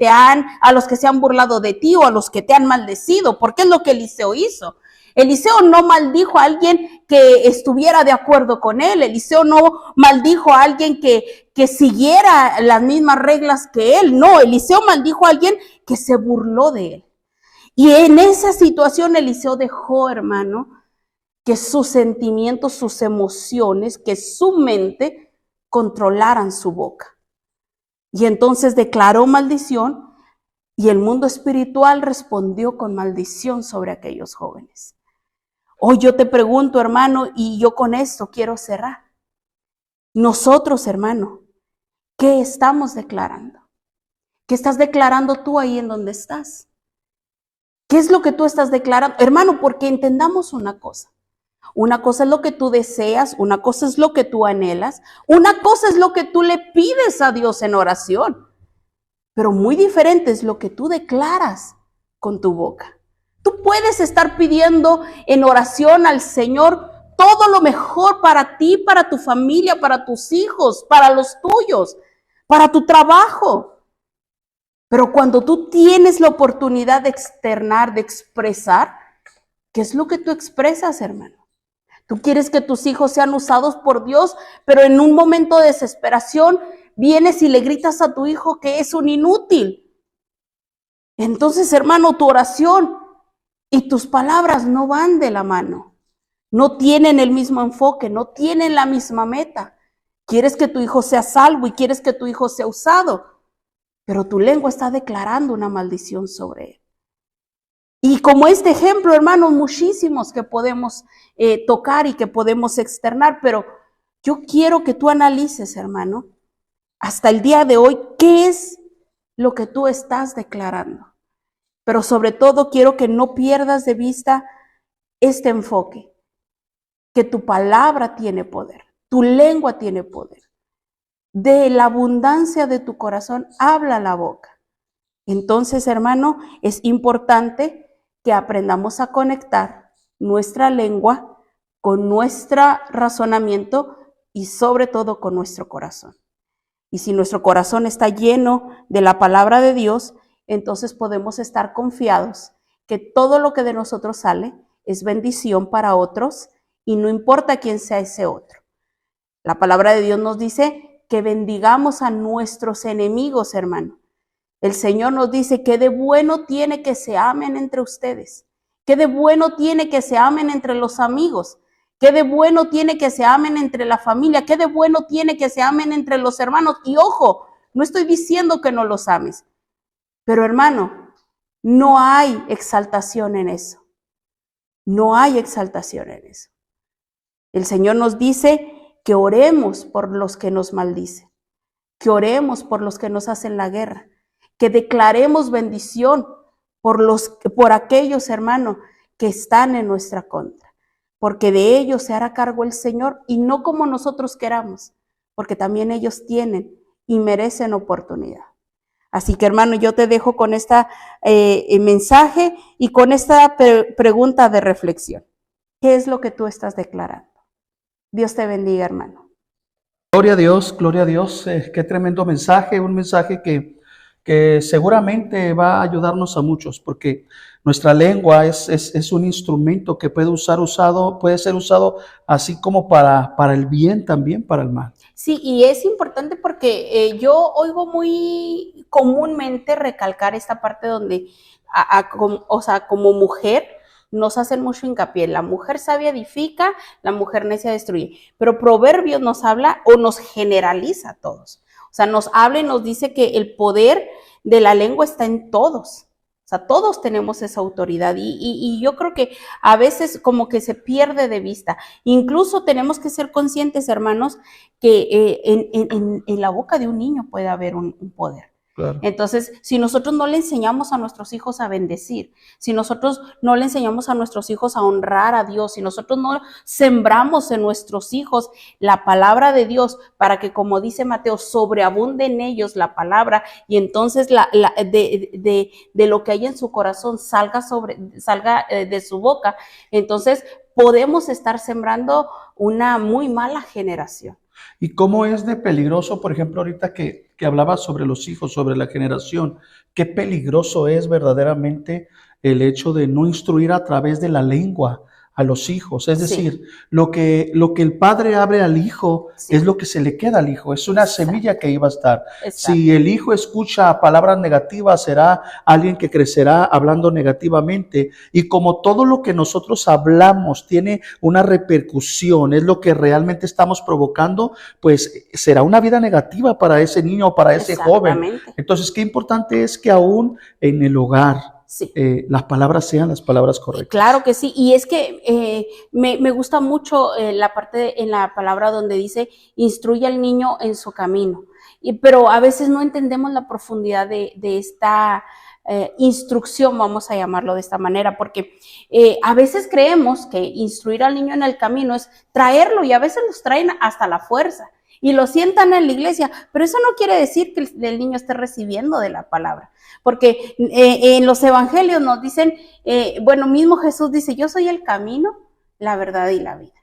Speaker 4: se han burlado de ti o a los que te han maldecido, porque es lo que Eliseo hizo. Eliseo no maldijo a alguien que estuviera de acuerdo con él. Eliseo no maldijo a alguien que siguiera las mismas reglas que él. No, Eliseo maldijo a alguien que se burló de él. Y en esa situación Eliseo dejó, hermano, que sus sentimientos, sus emociones, que su mente controlaran su boca. Y entonces declaró maldición y el mundo espiritual respondió con maldición sobre aquellos jóvenes. Hoy yo te pregunto, hermano, y yo con esto quiero cerrar. Nosotros, hermano, ¿qué estamos declarando? ¿Qué estás declarando tú ahí en donde estás? ¿Qué es lo que tú estás declarando? Hermano, porque entendamos una cosa. Una cosa es lo que tú deseas, una cosa es lo que tú anhelas, una cosa es lo que tú le pides a Dios en oración. Pero muy diferente es lo que tú declaras con tu boca. Tú puedes estar pidiendo en oración al Señor todo lo mejor para ti, para tu familia, para tus hijos, para los tuyos, para tu trabajo. Pero cuando tú tienes la oportunidad de externar, de expresar, ¿qué es lo que tú expresas, hermano? Tú quieres que tus hijos sean usados por Dios, pero en un momento de desesperación vienes y le gritas a tu hijo que es un inútil. Entonces, hermano, tu oración y tus palabras no van de la mano. No tienen el mismo enfoque, no tienen la misma meta. Quieres que tu hijo sea salvo y quieres que tu hijo sea usado, pero tu lengua está declarando una maldición sobre él. Y como este ejemplo, hermanos, muchísimos que podemos tocar y que podemos externar, pero yo quiero que tú analices, hermano, hasta el día de hoy, qué es lo que tú estás declarando. Pero sobre todo quiero que no pierdas de vista este enfoque, que tu palabra tiene poder, tu lengua tiene poder. De la abundancia de tu corazón habla la boca. Entonces, hermano, es importante que aprendamos a conectar nuestra lengua con nuestro razonamiento y sobre todo con nuestro corazón. Y si nuestro corazón está lleno de la palabra de Dios, entonces podemos estar confiados que todo lo que de nosotros sale es bendición para otros y no importa quién sea ese otro. La palabra de Dios nos dice que bendigamos a nuestros enemigos, hermano. El Señor nos dice que de bueno tiene que se amen entre ustedes, que de bueno tiene que se amen entre los amigos, que de bueno tiene que se amen entre la familia, que de bueno tiene que se amen entre los hermanos. Y ojo, no estoy diciendo que no los ames, pero hermano, no hay exaltación en eso. No hay exaltación en eso. El Señor nos dice que oremos por los que nos maldicen, que oremos por los que nos hacen la guerra, que declaremos bendición por aquellos, hermanos, que están en nuestra contra, porque de ellos se hará cargo el Señor y no como nosotros queramos, porque también ellos tienen y merecen oportunidad. Así que, hermano, yo te dejo con este mensaje y con esta pregunta de reflexión. ¿Qué es lo que tú estás declarando? Dios te bendiga, hermano.
Speaker 5: Gloria a Dios, qué tremendo mensaje, un mensaje que seguramente va a ayudarnos a muchos, porque nuestra lengua es un instrumento que puede ser usado así como para el bien, también para el mal.
Speaker 4: Sí, y es importante porque yo oigo muy comúnmente recalcar esta parte donde, como mujer, nos hacen mucho hincapié. La mujer sabia edifica, la mujer necia destruye. Pero Proverbios nos habla o nos generaliza a todos. O sea, nos habla y nos dice que el poder de la lengua está en todos. O sea, todos tenemos esa autoridad y yo creo que a veces como que se pierde de vista. Incluso tenemos que ser conscientes, hermanos, que en la boca de un niño puede haber un poder.
Speaker 5: Claro.
Speaker 4: Entonces, si nosotros no le enseñamos a nuestros hijos a bendecir, si nosotros no le enseñamos a nuestros hijos a honrar a Dios, si nosotros no sembramos en nuestros hijos la palabra de Dios para que, como dice Mateo, sobreabunde en ellos la palabra y entonces de lo que hay en su corazón salga de su boca, entonces podemos estar sembrando una muy mala generación.
Speaker 5: ¿Y cómo es de peligroso, por ejemplo, ahorita que hablabas sobre los hijos, sobre la generación? Qué peligroso es verdaderamente el hecho de no instruir a través de la lengua a los hijos. Es
Speaker 7: Sí.
Speaker 5: decir, lo que el padre abre al hijo
Speaker 7: Sí.
Speaker 5: es lo que se le queda al hijo. Es una
Speaker 7: Exacto.
Speaker 5: semilla que iba a estar.
Speaker 7: Exacto.
Speaker 5: Si el hijo escucha palabras negativas, será alguien que crecerá hablando negativamente. Y como todo lo que nosotros hablamos tiene una repercusión, es lo que realmente estamos provocando, pues será una vida negativa para ese niño o para ese joven.
Speaker 7: Exactamente.
Speaker 5: Entonces, qué importante es que aún en el hogar
Speaker 7: Sí.
Speaker 5: las palabras sean las palabras correctas.
Speaker 7: Claro que sí, y es que me gusta mucho la parte en la palabra donde dice, instruye al niño en su camino, pero a veces no entendemos la profundidad de esta instrucción, vamos a llamarlo de esta manera, porque a veces creemos que instruir al niño en el camino es traerlo, y a veces los traen hasta la fuerza y lo sientan en la iglesia, pero eso no quiere decir que el niño esté recibiendo de la palabra, porque en los evangelios nos dicen, bueno, mismo Jesús dice, yo soy el camino, la verdad y la vida.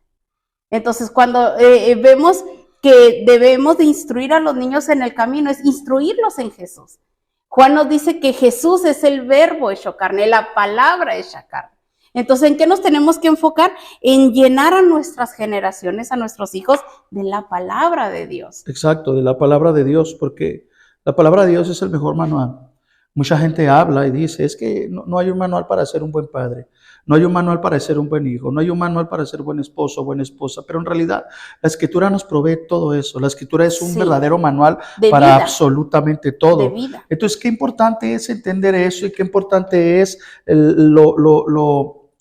Speaker 7: Entonces, cuando vemos que debemos de instruir a los niños en el camino, es instruirlos en Jesús. Juan nos dice que Jesús es el verbo hecho carne, la palabra hecha carne. Entonces, ¿en qué nos tenemos que enfocar? En llenar a nuestras generaciones, a nuestros hijos, de la palabra de Dios.
Speaker 5: Exacto, de la palabra de Dios, porque la palabra de Dios es el mejor manual. Mucha gente habla y dice, es que no hay un manual para ser un buen padre, no hay un manual para ser un buen hijo, no hay un manual para ser buen esposo o buena esposa, pero en realidad la Escritura nos provee todo eso. La Escritura es un
Speaker 7: Sí.
Speaker 5: verdadero manual
Speaker 7: De
Speaker 5: para
Speaker 7: vida.
Speaker 5: absolutamente todo.
Speaker 7: De vida.
Speaker 5: Entonces, qué importante es entender eso y qué importante es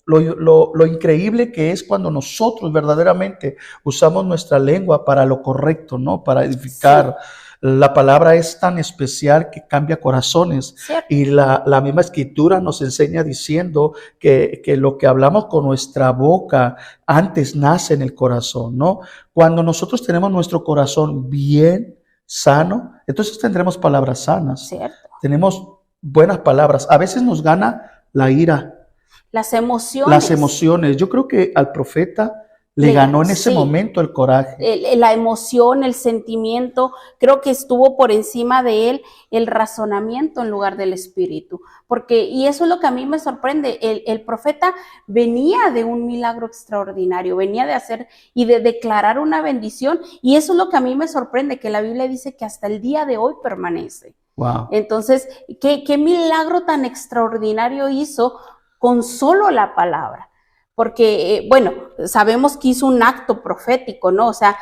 Speaker 5: lo increíble que es cuando nosotros verdaderamente usamos nuestra lengua para lo correcto, ¿no? Para edificar. La palabra es tan especial que cambia corazones.
Speaker 7: ¿Cierto?
Speaker 5: Y la misma Escritura nos enseña diciendo que lo que hablamos con nuestra boca antes nace en el corazón, ¿no? Cuando nosotros tenemos nuestro corazón bien sano, entonces tendremos palabras sanas.
Speaker 7: ¿Cierto?
Speaker 5: Tenemos buenas palabras. A veces nos gana la ira,
Speaker 7: Las emociones.
Speaker 5: las emociones. Yo creo que al profeta le
Speaker 7: Le-
Speaker 5: ganó en ese
Speaker 7: sí.
Speaker 5: momento el coraje.
Speaker 7: La emoción, el sentimiento, creo que estuvo por encima de él el razonamiento en lugar del espíritu, porque, y eso es lo que a mí me sorprende, el profeta venía de un milagro extraordinario, venía de hacer y de declarar una bendición, y eso es lo que a mí me sorprende, que la Biblia dice que hasta el día de hoy permanece.
Speaker 5: Wow.
Speaker 7: Entonces, ¿qué milagro tan extraordinario hizo con solo la palabra? Porque, bueno, sabemos que hizo un acto profético, ¿no? O sea,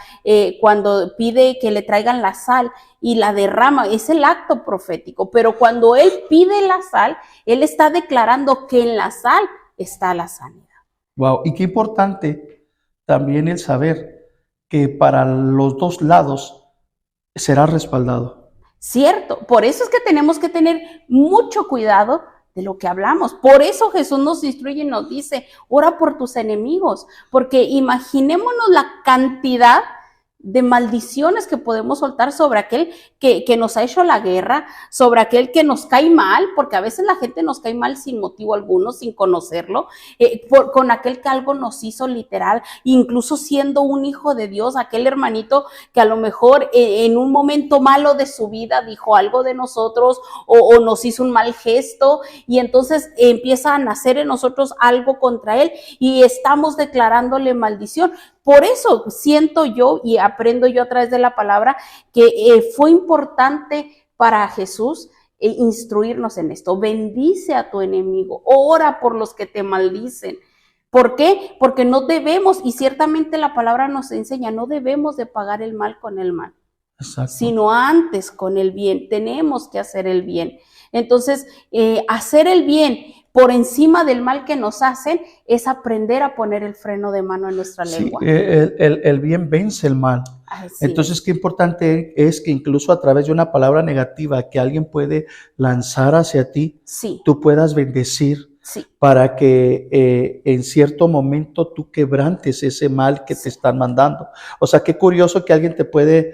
Speaker 7: cuando pide que le traigan la sal y la derrama, es el acto profético, pero cuando él pide la sal, él está declarando que en la sal está la sanidad.
Speaker 5: Wow. Y qué importante también el saber que para los dos lados será respaldado.
Speaker 7: Cierto, por eso es que tenemos que tener mucho cuidado de lo que hablamos. Por eso Jesús nos instruye y nos dice, ora por tus enemigos, porque imaginémonos la cantidad de maldiciones que podemos soltar sobre aquel que nos ha hecho la guerra, sobre aquel que nos cae mal, porque a veces la gente nos cae mal sin motivo alguno, sin conocerlo, con aquel que algo nos hizo literal, incluso siendo un hijo de Dios, aquel hermanito que a lo mejor en un momento malo de su vida dijo algo de nosotros o nos hizo un mal gesto, y entonces empieza a nacer en nosotros algo contra él y estamos declarándole maldición. Por eso siento yo y aprendo yo a través de la palabra que fue importante para Jesús instruirnos en esto. Bendice a tu enemigo, ora por los que te maldicen. ¿Por qué? Porque no debemos, y ciertamente la palabra nos enseña, no debemos de pagar el mal con el mal,
Speaker 5: Exacto.
Speaker 7: sino antes con el bien. Tenemos que hacer el bien. Entonces, hacer el bien por encima del mal que nos hacen es aprender a poner el freno de mano en nuestra
Speaker 5: Sí,
Speaker 7: lengua.
Speaker 5: el bien vence el mal.
Speaker 7: Ay, sí.
Speaker 5: Entonces, qué importante es que incluso a través de una palabra negativa que alguien puede lanzar hacia ti,
Speaker 7: Sí,
Speaker 5: tú puedas bendecir
Speaker 7: sí,
Speaker 5: para que en cierto momento tú quebrantes ese mal que te están mandando. O sea, qué curioso que alguien te puede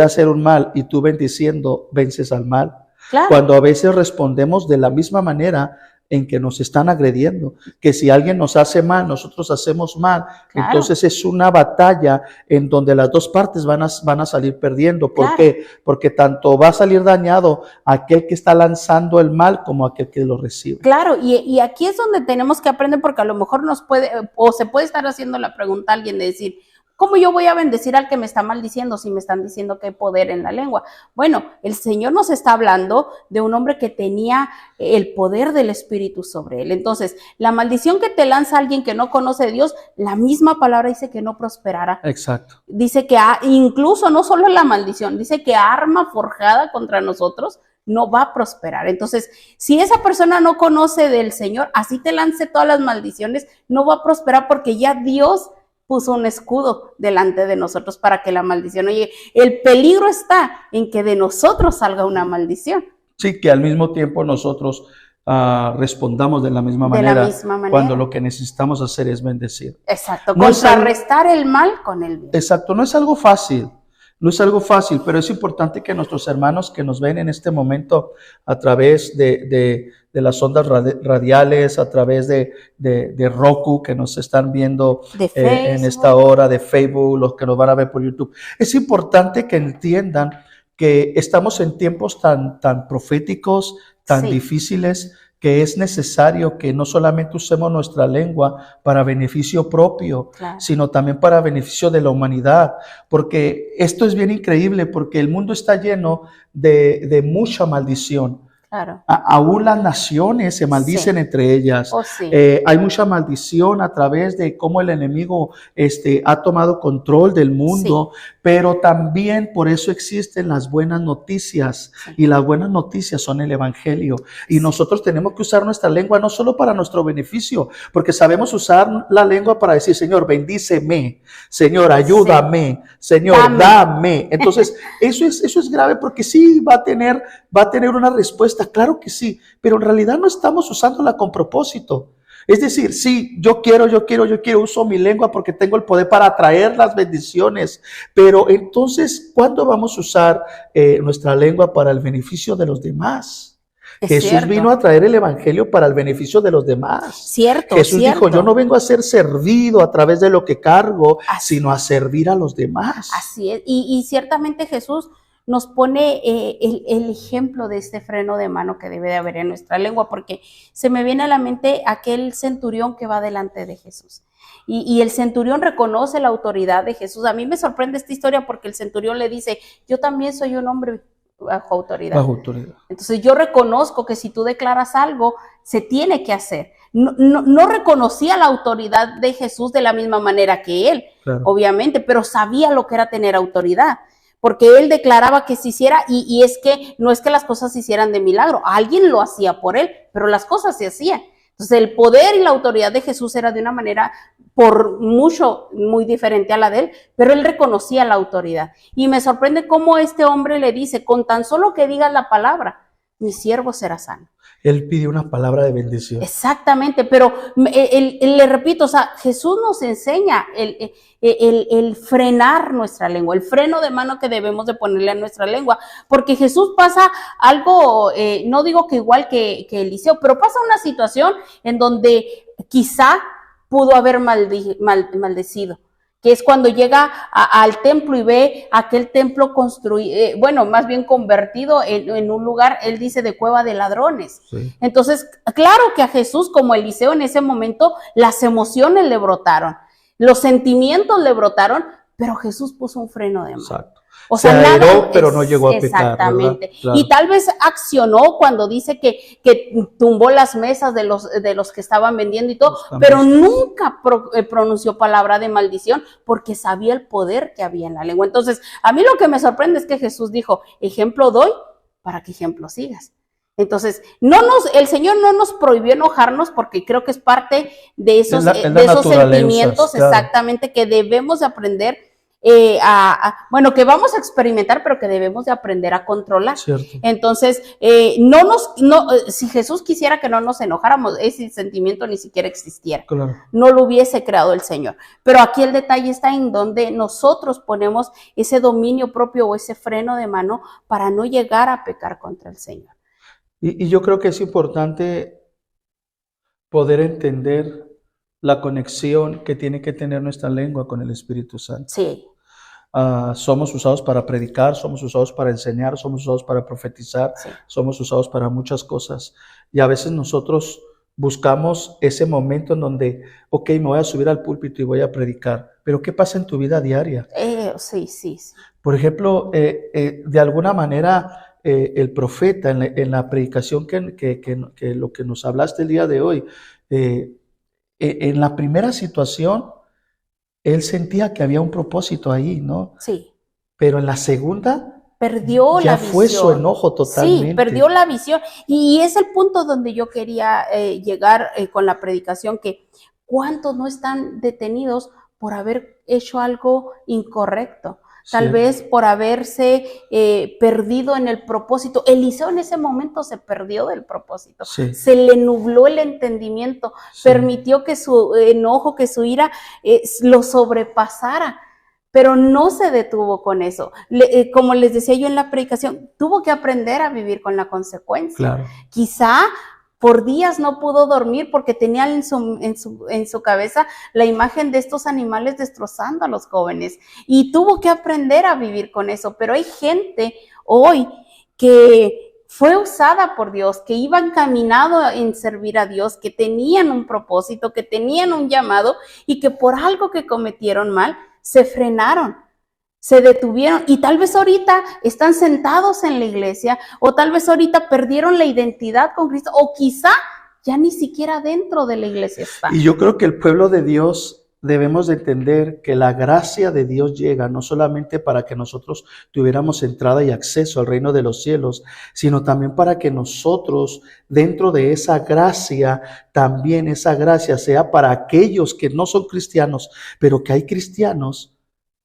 Speaker 5: hacer un mal y tú bendiciendo vences al mal.
Speaker 7: claro.
Speaker 5: Cuando a veces respondemos de la misma manera en que nos están agrediendo, que si alguien nos hace mal, nosotros hacemos mal.
Speaker 7: Claro.
Speaker 5: Entonces es una batalla en donde las dos partes van a salir perdiendo. ¿Por
Speaker 7: Claro.
Speaker 5: qué? Porque tanto va a salir dañado aquel que está lanzando el mal como aquel que lo recibe.
Speaker 7: Claro, y aquí es donde tenemos que aprender, porque a lo mejor nos puede, o se puede estar haciendo la pregunta a alguien de decir, ¿cómo yo voy a bendecir al que me está maldiciendo si me están diciendo que hay poder en la lengua? Bueno, el Señor nos está hablando de un hombre que tenía el poder del Espíritu sobre él. Entonces, la maldición que te lanza alguien que no conoce a Dios, la misma palabra dice que no prosperará.
Speaker 5: Exacto.
Speaker 7: Dice que incluso no solo la maldición, dice que arma forjada contra nosotros no va a prosperar. Entonces, si esa persona no conoce del Señor, así te lance todas las maldiciones, no va a prosperar porque ya Dios puso un escudo delante de nosotros para que la maldición, oye, el peligro está en que de nosotros salga una maldición.
Speaker 5: Sí, que al mismo tiempo nosotros respondamos de la misma
Speaker 7: De
Speaker 5: manera,
Speaker 7: la misma manera.
Speaker 5: cuando lo que necesitamos hacer es bendecir.
Speaker 7: Exacto,
Speaker 5: No es
Speaker 7: contrarrestar el mal con el bien.
Speaker 5: Exacto, no es algo fácil, no es algo fácil, pero es importante que nuestros hermanos que nos ven en este momento a través de las ondas radiales, a través de Roku, que nos están viendo
Speaker 7: De
Speaker 5: en
Speaker 7: Facebook.
Speaker 5: esta hora, de Facebook, los que nos van a ver por YouTube, es importante que entiendan que estamos en tiempos tan proféticos, tan
Speaker 7: Sí.
Speaker 5: difíciles, que es necesario que no solamente usemos nuestra lengua para beneficio propio,
Speaker 7: Claro.
Speaker 5: sino también para beneficio de la humanidad, porque esto es bien increíble, porque el mundo está lleno de mucha maldición.
Speaker 7: Claro.
Speaker 5: Aún las naciones se maldicen
Speaker 7: Sí.
Speaker 5: entre ellas.
Speaker 7: Oh, sí.
Speaker 5: Hay mucha maldición a través de cómo el enemigo ha tomado control del mundo, pero también por eso existen las buenas noticias,
Speaker 7: Sí.
Speaker 5: y las buenas noticias son el evangelio. Y nosotros tenemos que usar nuestra lengua no solo para nuestro beneficio, porque sabemos usar la lengua para decir, Señor, bendíceme, Señor, ayúdame, Señor, dame. Entonces, eso es grave, porque sí va a tener una respuesta, claro que sí, pero en realidad no estamos usándola con propósito. Es decir, sí, yo quiero, uso mi lengua porque tengo el poder para atraer las bendiciones, pero entonces, ¿cuándo vamos a usar nuestra lengua para el beneficio de los demás?
Speaker 7: Es
Speaker 5: Jesús
Speaker 7: cierto.
Speaker 5: vino a traer el evangelio para el beneficio de los demás.
Speaker 7: Cierto,
Speaker 5: Jesús
Speaker 7: cierto.
Speaker 5: dijo, yo no vengo a ser servido a través de lo que cargo,
Speaker 7: Así
Speaker 5: sino a servir a los demás.
Speaker 7: Así es, y ciertamente Jesús nos pone el ejemplo de este freno de mano que debe de haber en nuestra lengua, porque se me viene a la mente aquel centurión que va delante de Jesús. Y el centurión reconoce la autoridad de Jesús. A mí me sorprende esta historia porque el centurión le dice, yo también soy un hombre bajo autoridad.
Speaker 5: Bajo autoridad.
Speaker 7: Entonces yo reconozco que si tú declaras algo, se tiene que hacer. No reconocía la autoridad de Jesús de la misma manera que él,
Speaker 5: Claro.
Speaker 7: obviamente, pero sabía lo que era tener autoridad, porque él declaraba que se hiciera, y es que no es que las cosas se hicieran de milagro, alguien lo hacía por él, pero las cosas se hacían. Entonces el poder y la autoridad de Jesús era de una manera por mucho muy diferente a la de él, pero él reconocía la autoridad. Y me sorprende cómo este hombre le dice, con tan solo que digas la palabra, mi siervo será sano.
Speaker 5: Él pidió una palabra de bendición.
Speaker 7: Exactamente, pero le repito, o sea, Jesús nos enseña el frenar nuestra lengua, el freno de mano que debemos de ponerle a nuestra lengua, porque Jesús pasa algo, no digo que igual que Eliseo, pero pasa una situación en donde quizá pudo haber maldecido, que es cuando llega al templo y ve aquel templo construido, bueno, más bien convertido en un lugar, él dice, de cueva de ladrones.
Speaker 5: Sí.
Speaker 7: Entonces, claro que a Jesús, como Eliseo en ese momento, las emociones le brotaron, los sentimientos le brotaron, pero Jesús puso un freno de mano.
Speaker 5: Exacto.
Speaker 7: O sea,
Speaker 5: se airó,
Speaker 7: nada,
Speaker 5: pero no llegó a pecar.
Speaker 7: exactamente.
Speaker 5: ¿Verdad? Claro.
Speaker 7: Y tal vez accionó cuando dice que tumbó las mesas de los que estaban vendiendo y todo,
Speaker 5: Los cambios.
Speaker 7: pero nunca pronunció palabra de maldición porque sabía el poder que había en la lengua. Entonces, a mí lo que me sorprende es que Jesús dijo, ejemplo doy para que ejemplo sigas. Entonces, el Señor no nos prohibió enojarnos porque creo que es parte de esos,
Speaker 5: Es la
Speaker 7: de esos
Speaker 5: naturaleza,
Speaker 7: sentimientos,
Speaker 5: claro.
Speaker 7: exactamente, que debemos de aprender bueno, que vamos a experimentar, pero que debemos de aprender a controlar.
Speaker 5: Cierto.
Speaker 7: Entonces, si Jesús quisiera que no nos enojáramos, ese sentimiento ni siquiera existiera.
Speaker 5: Claro.
Speaker 7: No lo hubiese creado el Señor. Pero aquí el detalle está en donde nosotros ponemos ese dominio propio o ese freno de mano para no llegar a pecar contra el Señor.
Speaker 5: Y yo creo que es importante poder entender la conexión que tiene que tener nuestra lengua con el Espíritu Santo.
Speaker 7: Sí,
Speaker 5: Somos usados para predicar, somos usados para enseñar, somos usados para profetizar,
Speaker 7: sí.
Speaker 5: somos usados para muchas cosas. Y a veces nosotros buscamos ese momento en donde, ok, me voy a subir al púlpito y voy a predicar. Pero ¿qué pasa en tu vida diaria?
Speaker 7: Sí, sí, sí.
Speaker 5: Por ejemplo, de alguna manera, el profeta en la predicación que lo que nos hablaste el día de hoy, en la primera situación, él sentía que había un propósito ahí, ¿no?
Speaker 7: Sí.
Speaker 5: Pero en la segunda,
Speaker 7: Perdió
Speaker 5: ya
Speaker 7: la
Speaker 5: fue
Speaker 7: visión.
Speaker 5: su enojo totalmente.
Speaker 7: Sí, perdió la visión. Y es el punto donde yo quería llegar con la predicación, que cuántos no están detenidos por haber hecho algo incorrecto. Tal
Speaker 5: Sí.
Speaker 7: vez por haberse perdido en el propósito. Eliseo en ese momento se perdió del propósito.
Speaker 5: Sí.
Speaker 7: Se le nubló el entendimiento.
Speaker 5: Sí.
Speaker 7: Permitió que su enojo, que su ira lo sobrepasara. Pero no se detuvo con eso. Como les decía yo en la predicación, tuvo que aprender a vivir con la consecuencia.
Speaker 5: Claro.
Speaker 7: Quizá por días no pudo dormir porque tenía en su cabeza la imagen de estos animales destrozando a los jóvenes. Y tuvo que aprender a vivir con eso. Pero hay gente hoy que fue usada por Dios, que iba encaminado en servir a Dios, que tenían un propósito, que tenían un llamado y que por algo que cometieron mal, se frenaron, se detuvieron y tal vez ahorita están sentados en la iglesia o tal vez ahorita perdieron la identidad con Cristo o quizá ya ni siquiera dentro de la iglesia están.
Speaker 5: Y yo creo que el pueblo de Dios debemos de entender que la gracia de Dios llega no solamente para que nosotros tuviéramos entrada y acceso al reino de los cielos, sino también para que nosotros dentro de esa gracia, también esa gracia sea para aquellos que no son cristianos, pero que hay cristianos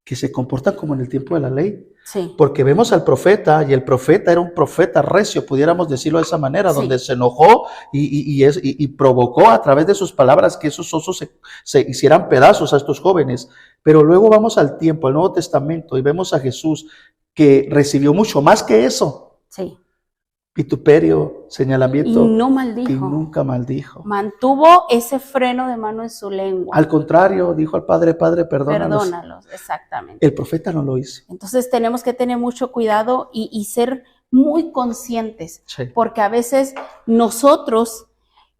Speaker 5: que se comportan como en el tiempo de la ley.
Speaker 7: Sí.
Speaker 5: Porque vemos al profeta y el profeta era un profeta recio, pudiéramos decirlo de esa manera,
Speaker 7: Sí.
Speaker 5: donde se enojó y provocó a través de sus palabras que esos osos se hicieran pedazos a estos jóvenes. Pero luego vamos al tiempo, al Nuevo Testamento, y vemos a Jesús que recibió mucho más que eso.
Speaker 7: Sí.
Speaker 5: Vituperio, señalamiento.
Speaker 7: Y no
Speaker 5: Y
Speaker 7: maldijo.
Speaker 5: nunca maldijo.
Speaker 7: Mantuvo ese freno de mano en su lengua.
Speaker 5: Al contrario, dijo al Padre, Padre, perdónalos.
Speaker 7: Perdónalos, exactamente.
Speaker 5: El profeta no lo hizo.
Speaker 7: Entonces tenemos que tener mucho cuidado y ser muy conscientes,
Speaker 5: Sí.
Speaker 7: porque a veces nosotros,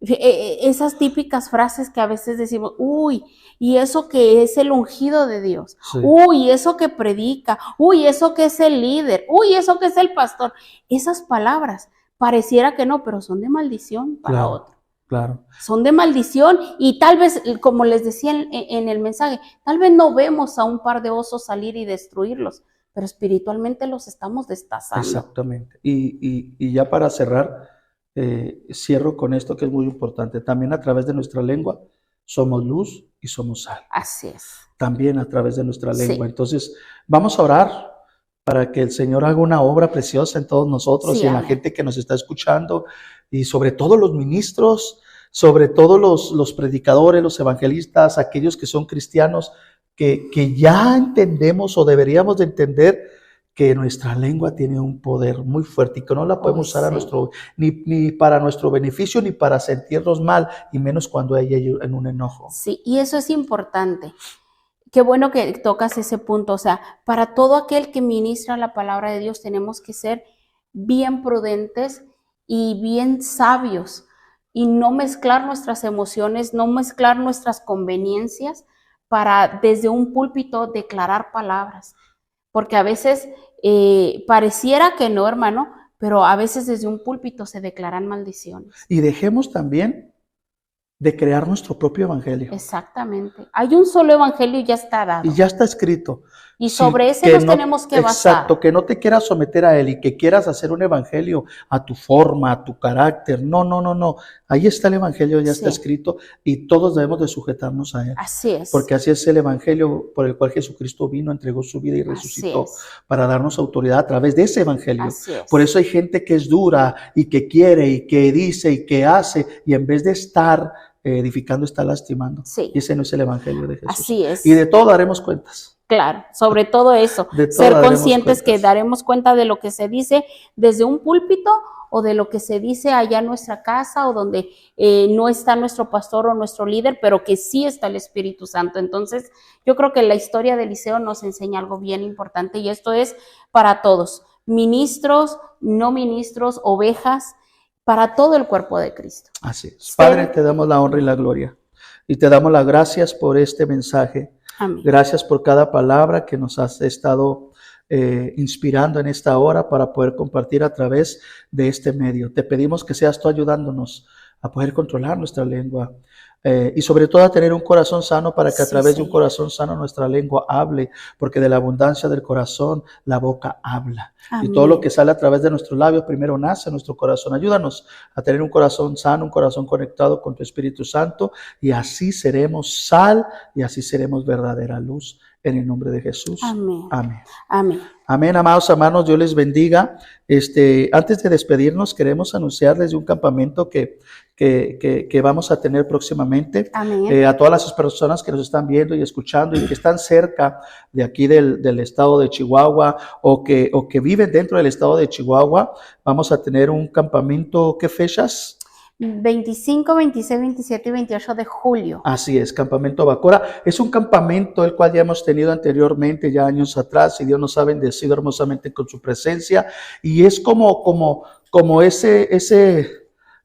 Speaker 7: esas típicas frases que a veces decimos, uy, y eso que es el ungido de Dios,
Speaker 5: Sí.
Speaker 7: uy, eso que predica, uy, eso que es el líder, uy, eso que es el pastor, esas palabras pareciera que no, pero son de maldición para
Speaker 5: Claro.
Speaker 7: otro.
Speaker 5: Claro.
Speaker 7: Son de maldición y tal vez, como les decía en el mensaje, tal vez no vemos a un par de osos salir y destruirlos, pero espiritualmente los estamos destazando.
Speaker 5: Exactamente. Y ya para cerrar, cierro con esto que es muy importante. También a través de nuestra lengua somos luz y somos sal.
Speaker 7: Así es.
Speaker 5: También a través de nuestra
Speaker 7: Sí.
Speaker 5: lengua. Entonces, vamos a orar para que el Señor haga una obra preciosa en todos nosotros
Speaker 7: Sí,
Speaker 5: y en la
Speaker 7: amén.
Speaker 5: gente que nos está escuchando, y sobre todo los ministros, sobre todo los predicadores, los evangelistas, aquellos que son cristianos, que ya entendemos o deberíamos de entender que nuestra lengua tiene un poder muy fuerte y que no la podemos usar a
Speaker 7: sí.
Speaker 5: nuestro, ni para nuestro beneficio ni para sentirnos mal, y menos cuando hay en un enojo.
Speaker 7: Sí, y eso es importante. Qué bueno que tocas ese punto. O sea, para todo aquel que ministra la palabra de Dios tenemos que ser bien prudentes y bien sabios y no mezclar nuestras emociones, no mezclar nuestras conveniencias para desde un púlpito declarar palabras. Porque a veces pareciera que no, hermano, pero a veces desde un púlpito se declaran maldiciones.
Speaker 5: Y dejemos también de crear nuestro propio evangelio.
Speaker 7: Exactamente. Hay un solo evangelio y ya está dado.
Speaker 5: Y ya está escrito.
Speaker 7: Y
Speaker 5: Sí,
Speaker 7: sobre ese
Speaker 5: que
Speaker 7: nos
Speaker 5: no-
Speaker 7: tenemos que basar.
Speaker 5: Exacto, que no te quieras someter a él y que quieras hacer un evangelio a tu forma, a tu carácter. No, no, no, no. Ahí está el evangelio, ya está
Speaker 7: Sí.
Speaker 5: escrito y todos debemos de sujetarnos a él.
Speaker 7: Así es.
Speaker 5: Porque así es el evangelio por el cual Jesucristo vino, entregó su vida y resucitó
Speaker 7: es.
Speaker 5: para darnos autoridad a través de ese evangelio.
Speaker 7: Así es.
Speaker 5: Por eso hay gente que es dura y que quiere y que dice y que hace, y en vez de estar edificando está lastimando.
Speaker 7: Sí.
Speaker 5: Y ese no es el evangelio de Jesús.
Speaker 7: Así es.
Speaker 5: Y de todo daremos cuentas.
Speaker 7: Claro, sobre todo eso,
Speaker 5: De todo
Speaker 7: ser
Speaker 5: daremos
Speaker 7: conscientes que
Speaker 5: cuentas.
Speaker 7: daremos cuenta de lo que se dice desde un púlpito o de lo que se dice allá en nuestra casa o donde no está nuestro pastor o nuestro líder, pero que sí está el Espíritu Santo. Entonces, yo creo que la historia de Eliseo nos enseña algo bien importante y esto es para todos, ministros, no ministros, ovejas, para todo el cuerpo de Cristo.
Speaker 5: Así es. Padre, te damos la honra y la gloria y te damos las gracias por este mensaje.
Speaker 7: Amén.
Speaker 5: Gracias por cada palabra que nos has estado inspirando en esta hora para poder compartir a través de este medio. Te pedimos que seas tú ayudándonos a poder controlar nuestra lengua y sobre todo a tener un corazón sano para que a
Speaker 7: Sí,
Speaker 5: través de un
Speaker 7: Señor.
Speaker 5: corazón sano nuestra lengua hable, porque de la abundancia del corazón la boca habla.
Speaker 7: Amén.
Speaker 5: Y todo lo que sale a través de nuestros labios primero nace en nuestro corazón. Ayúdanos a tener un corazón sano, un corazón conectado con tu Espíritu Santo y así seremos sal y así seremos verdadera luz. En el nombre de Jesús.
Speaker 7: Amén.
Speaker 5: Amén.
Speaker 7: Amén.
Speaker 5: Amén, amados hermanos, Dios les bendiga. Antes de despedirnos, queremos anunciarles de un campamento que vamos a tener próximamente.
Speaker 7: Amén.
Speaker 5: A todas las personas que nos están viendo y escuchando y que están cerca de aquí del estado de Chihuahua o que viven dentro del estado de Chihuahua, vamos a tener un campamento. ¿Qué fechas?
Speaker 7: 25, 26, 27 y 28 de julio.
Speaker 5: Así es, Campamento Bacora. Es un campamento el cual ya hemos tenido anteriormente, ya años atrás, y Dios nos ha bendecido hermosamente con su presencia. Y es como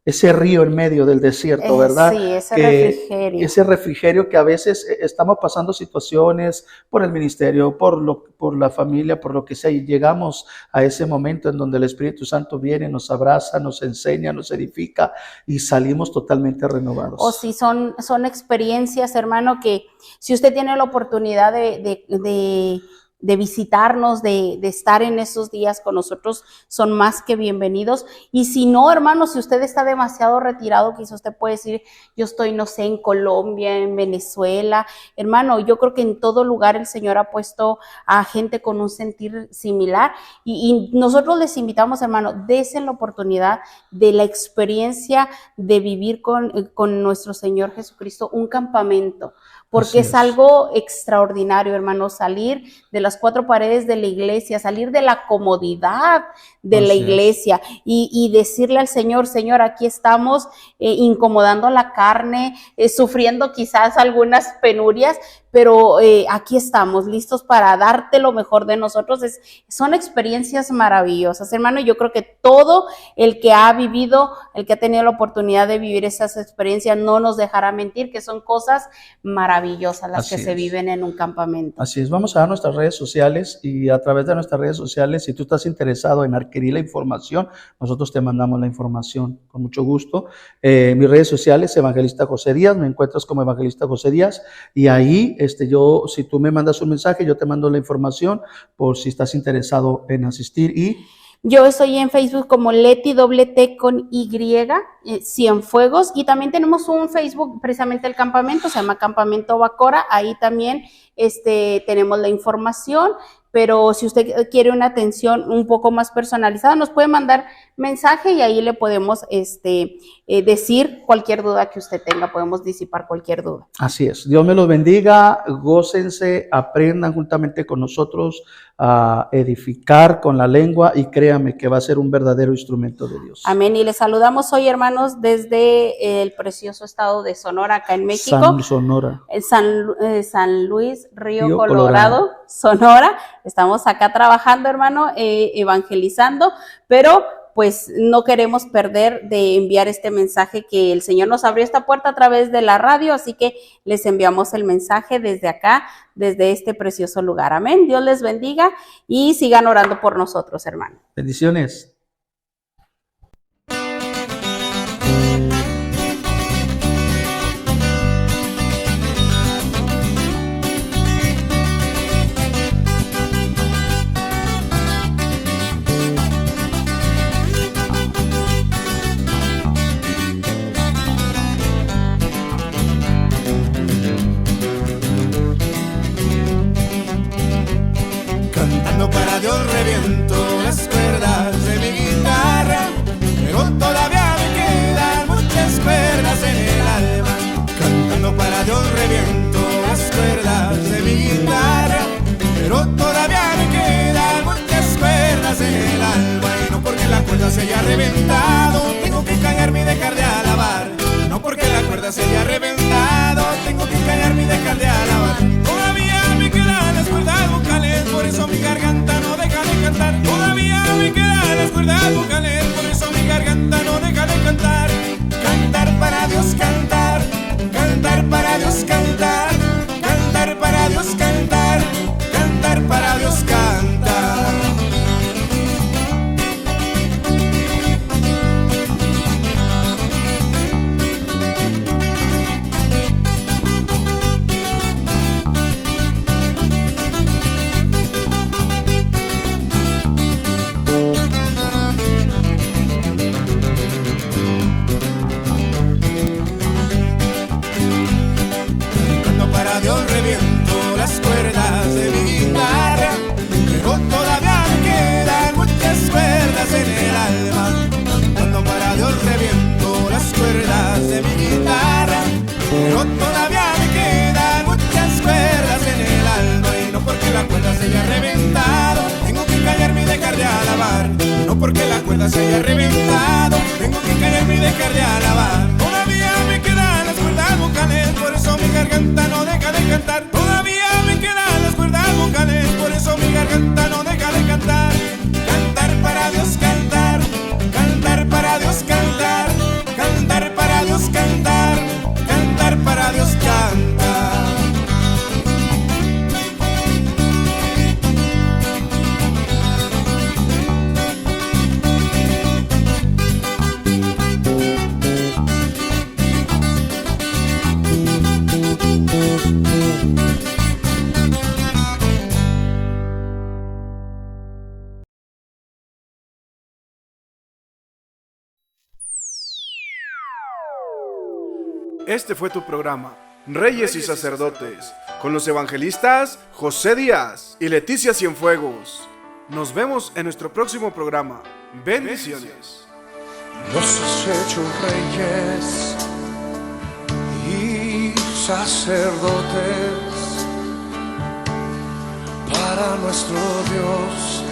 Speaker 5: ese río en medio del desierto, ¿verdad?
Speaker 7: Sí, ese
Speaker 5: Que
Speaker 7: refrigerio.
Speaker 5: Ese refrigerio que a veces estamos pasando situaciones por el ministerio, por la familia, por lo que sea, y llegamos a ese momento en donde el Espíritu Santo viene, nos abraza, nos enseña, nos edifica y salimos totalmente renovados.
Speaker 7: O si son experiencias, hermano, que si usted tiene la oportunidad de visitarnos, de estar en esos días con nosotros, son más que bienvenidos. Y si no, hermano, si usted está demasiado retirado, quizás usted puede decir, yo estoy, no sé, en Colombia, en Venezuela. Hermano, yo creo que en todo lugar el Señor ha puesto a gente con un sentir similar. Y nosotros les invitamos, hermano, desen la oportunidad de la experiencia de vivir con nuestro Señor Jesucristo un campamento. Porque es algo extraordinario, hermano, salir de las cuatro paredes de la iglesia, salir de la comodidad de la iglesia y decirle al Señor, Señor, aquí estamos incomodando la carne, sufriendo quizás algunas penurias, pero aquí estamos listos para darte lo mejor de nosotros. Son experiencias maravillosas, hermano. Yo creo que todo el que ha vivido, el que ha tenido la oportunidad de vivir esas experiencias, no nos dejará mentir que son cosas maravillosas las que se viven en un campamento.
Speaker 5: Así es, vamos a dar nuestras redes sociales y a través de nuestras redes sociales, si tú estás interesado en adquirir la información, nosotros te mandamos la información con mucho gusto. Mis redes sociales, Evangelista José Díaz, me encuentras como Evangelista José Díaz y ahí si tú me mandas un mensaje, yo te mando la información por si estás interesado en asistir. Y
Speaker 7: yo estoy en Facebook como Leti T con Y, Cienfuegos, y también tenemos un Facebook, precisamente el campamento, se llama Campamento Bacora, ahí también tenemos la información. Pero si usted quiere una atención un poco más personalizada, nos puede mandar mensaje y ahí le podemos decir cualquier duda que usted tenga, podemos disipar cualquier duda.
Speaker 5: así es, Dios me los bendiga, gócense, aprendan juntamente con nosotros a edificar con la lengua y créame que va a ser un verdadero instrumento de Dios.
Speaker 7: Amén. Y les saludamos hoy, hermanos, desde el precioso estado de Sonora, acá en México.
Speaker 5: Sonora.
Speaker 7: San Luis, Río Colorado, Sonora. Estamos acá trabajando, hermano, evangelizando, pero pues no queremos perder de enviar este mensaje que el Señor nos abrió esta puerta a través de la radio, así que les enviamos el mensaje desde acá, desde este precioso lugar. Amén. Dios les bendiga y sigan orando por nosotros, hermano.
Speaker 5: Bendiciones.
Speaker 6: Cantando para Dios reviento las cuerdas de mi reventado, tengo que callarme y dejar de alabar. No porque la cuerda se haya reventado, tengo que callarme y dejar de alabar. Todavía me quedan las cuerdas vocales, por eso mi garganta no deja de cantar. Todavía me quedan las cuerdas vocales, por eso mi garganta no deja de cantar. Cantar para Dios, cantar, cantar para Dios, cantar, cantar para Dios, cantar, cantar para Dios, cantar. Dios reviento las cuerdas de mi guitarra, pero todavía me quedan muchas cuerdas en el alma. Cuando para Dios reviento las cuerdas de mi guitarra, pero todavía me quedan muchas cuerdas en el alma. Y no porque la cuerda se haya reventado, tengo que callarme y dejar de alabar. No porque la cuerda se haya reventado, tengo que callarme y dejar de alabar. Todavía me quedan las cuerdas vocales, por eso mi garganta no deja de cantar. Todavía me quedan las cuerdas vocales, por eso mi garganta no deja de cantar. Cantar para Dios, cantar, cantar para Dios, cantar, cantar para Dios, cantar, cantar para Dios, cantar.
Speaker 2: Este fue tu programa, Reyes y Sacerdotes, con los evangelistas José Díaz y Leticia Cienfuegos. Nos vemos en nuestro próximo programa. Bendiciones.
Speaker 1: Nos has hecho reyes y sacerdotes para nuestro Dios.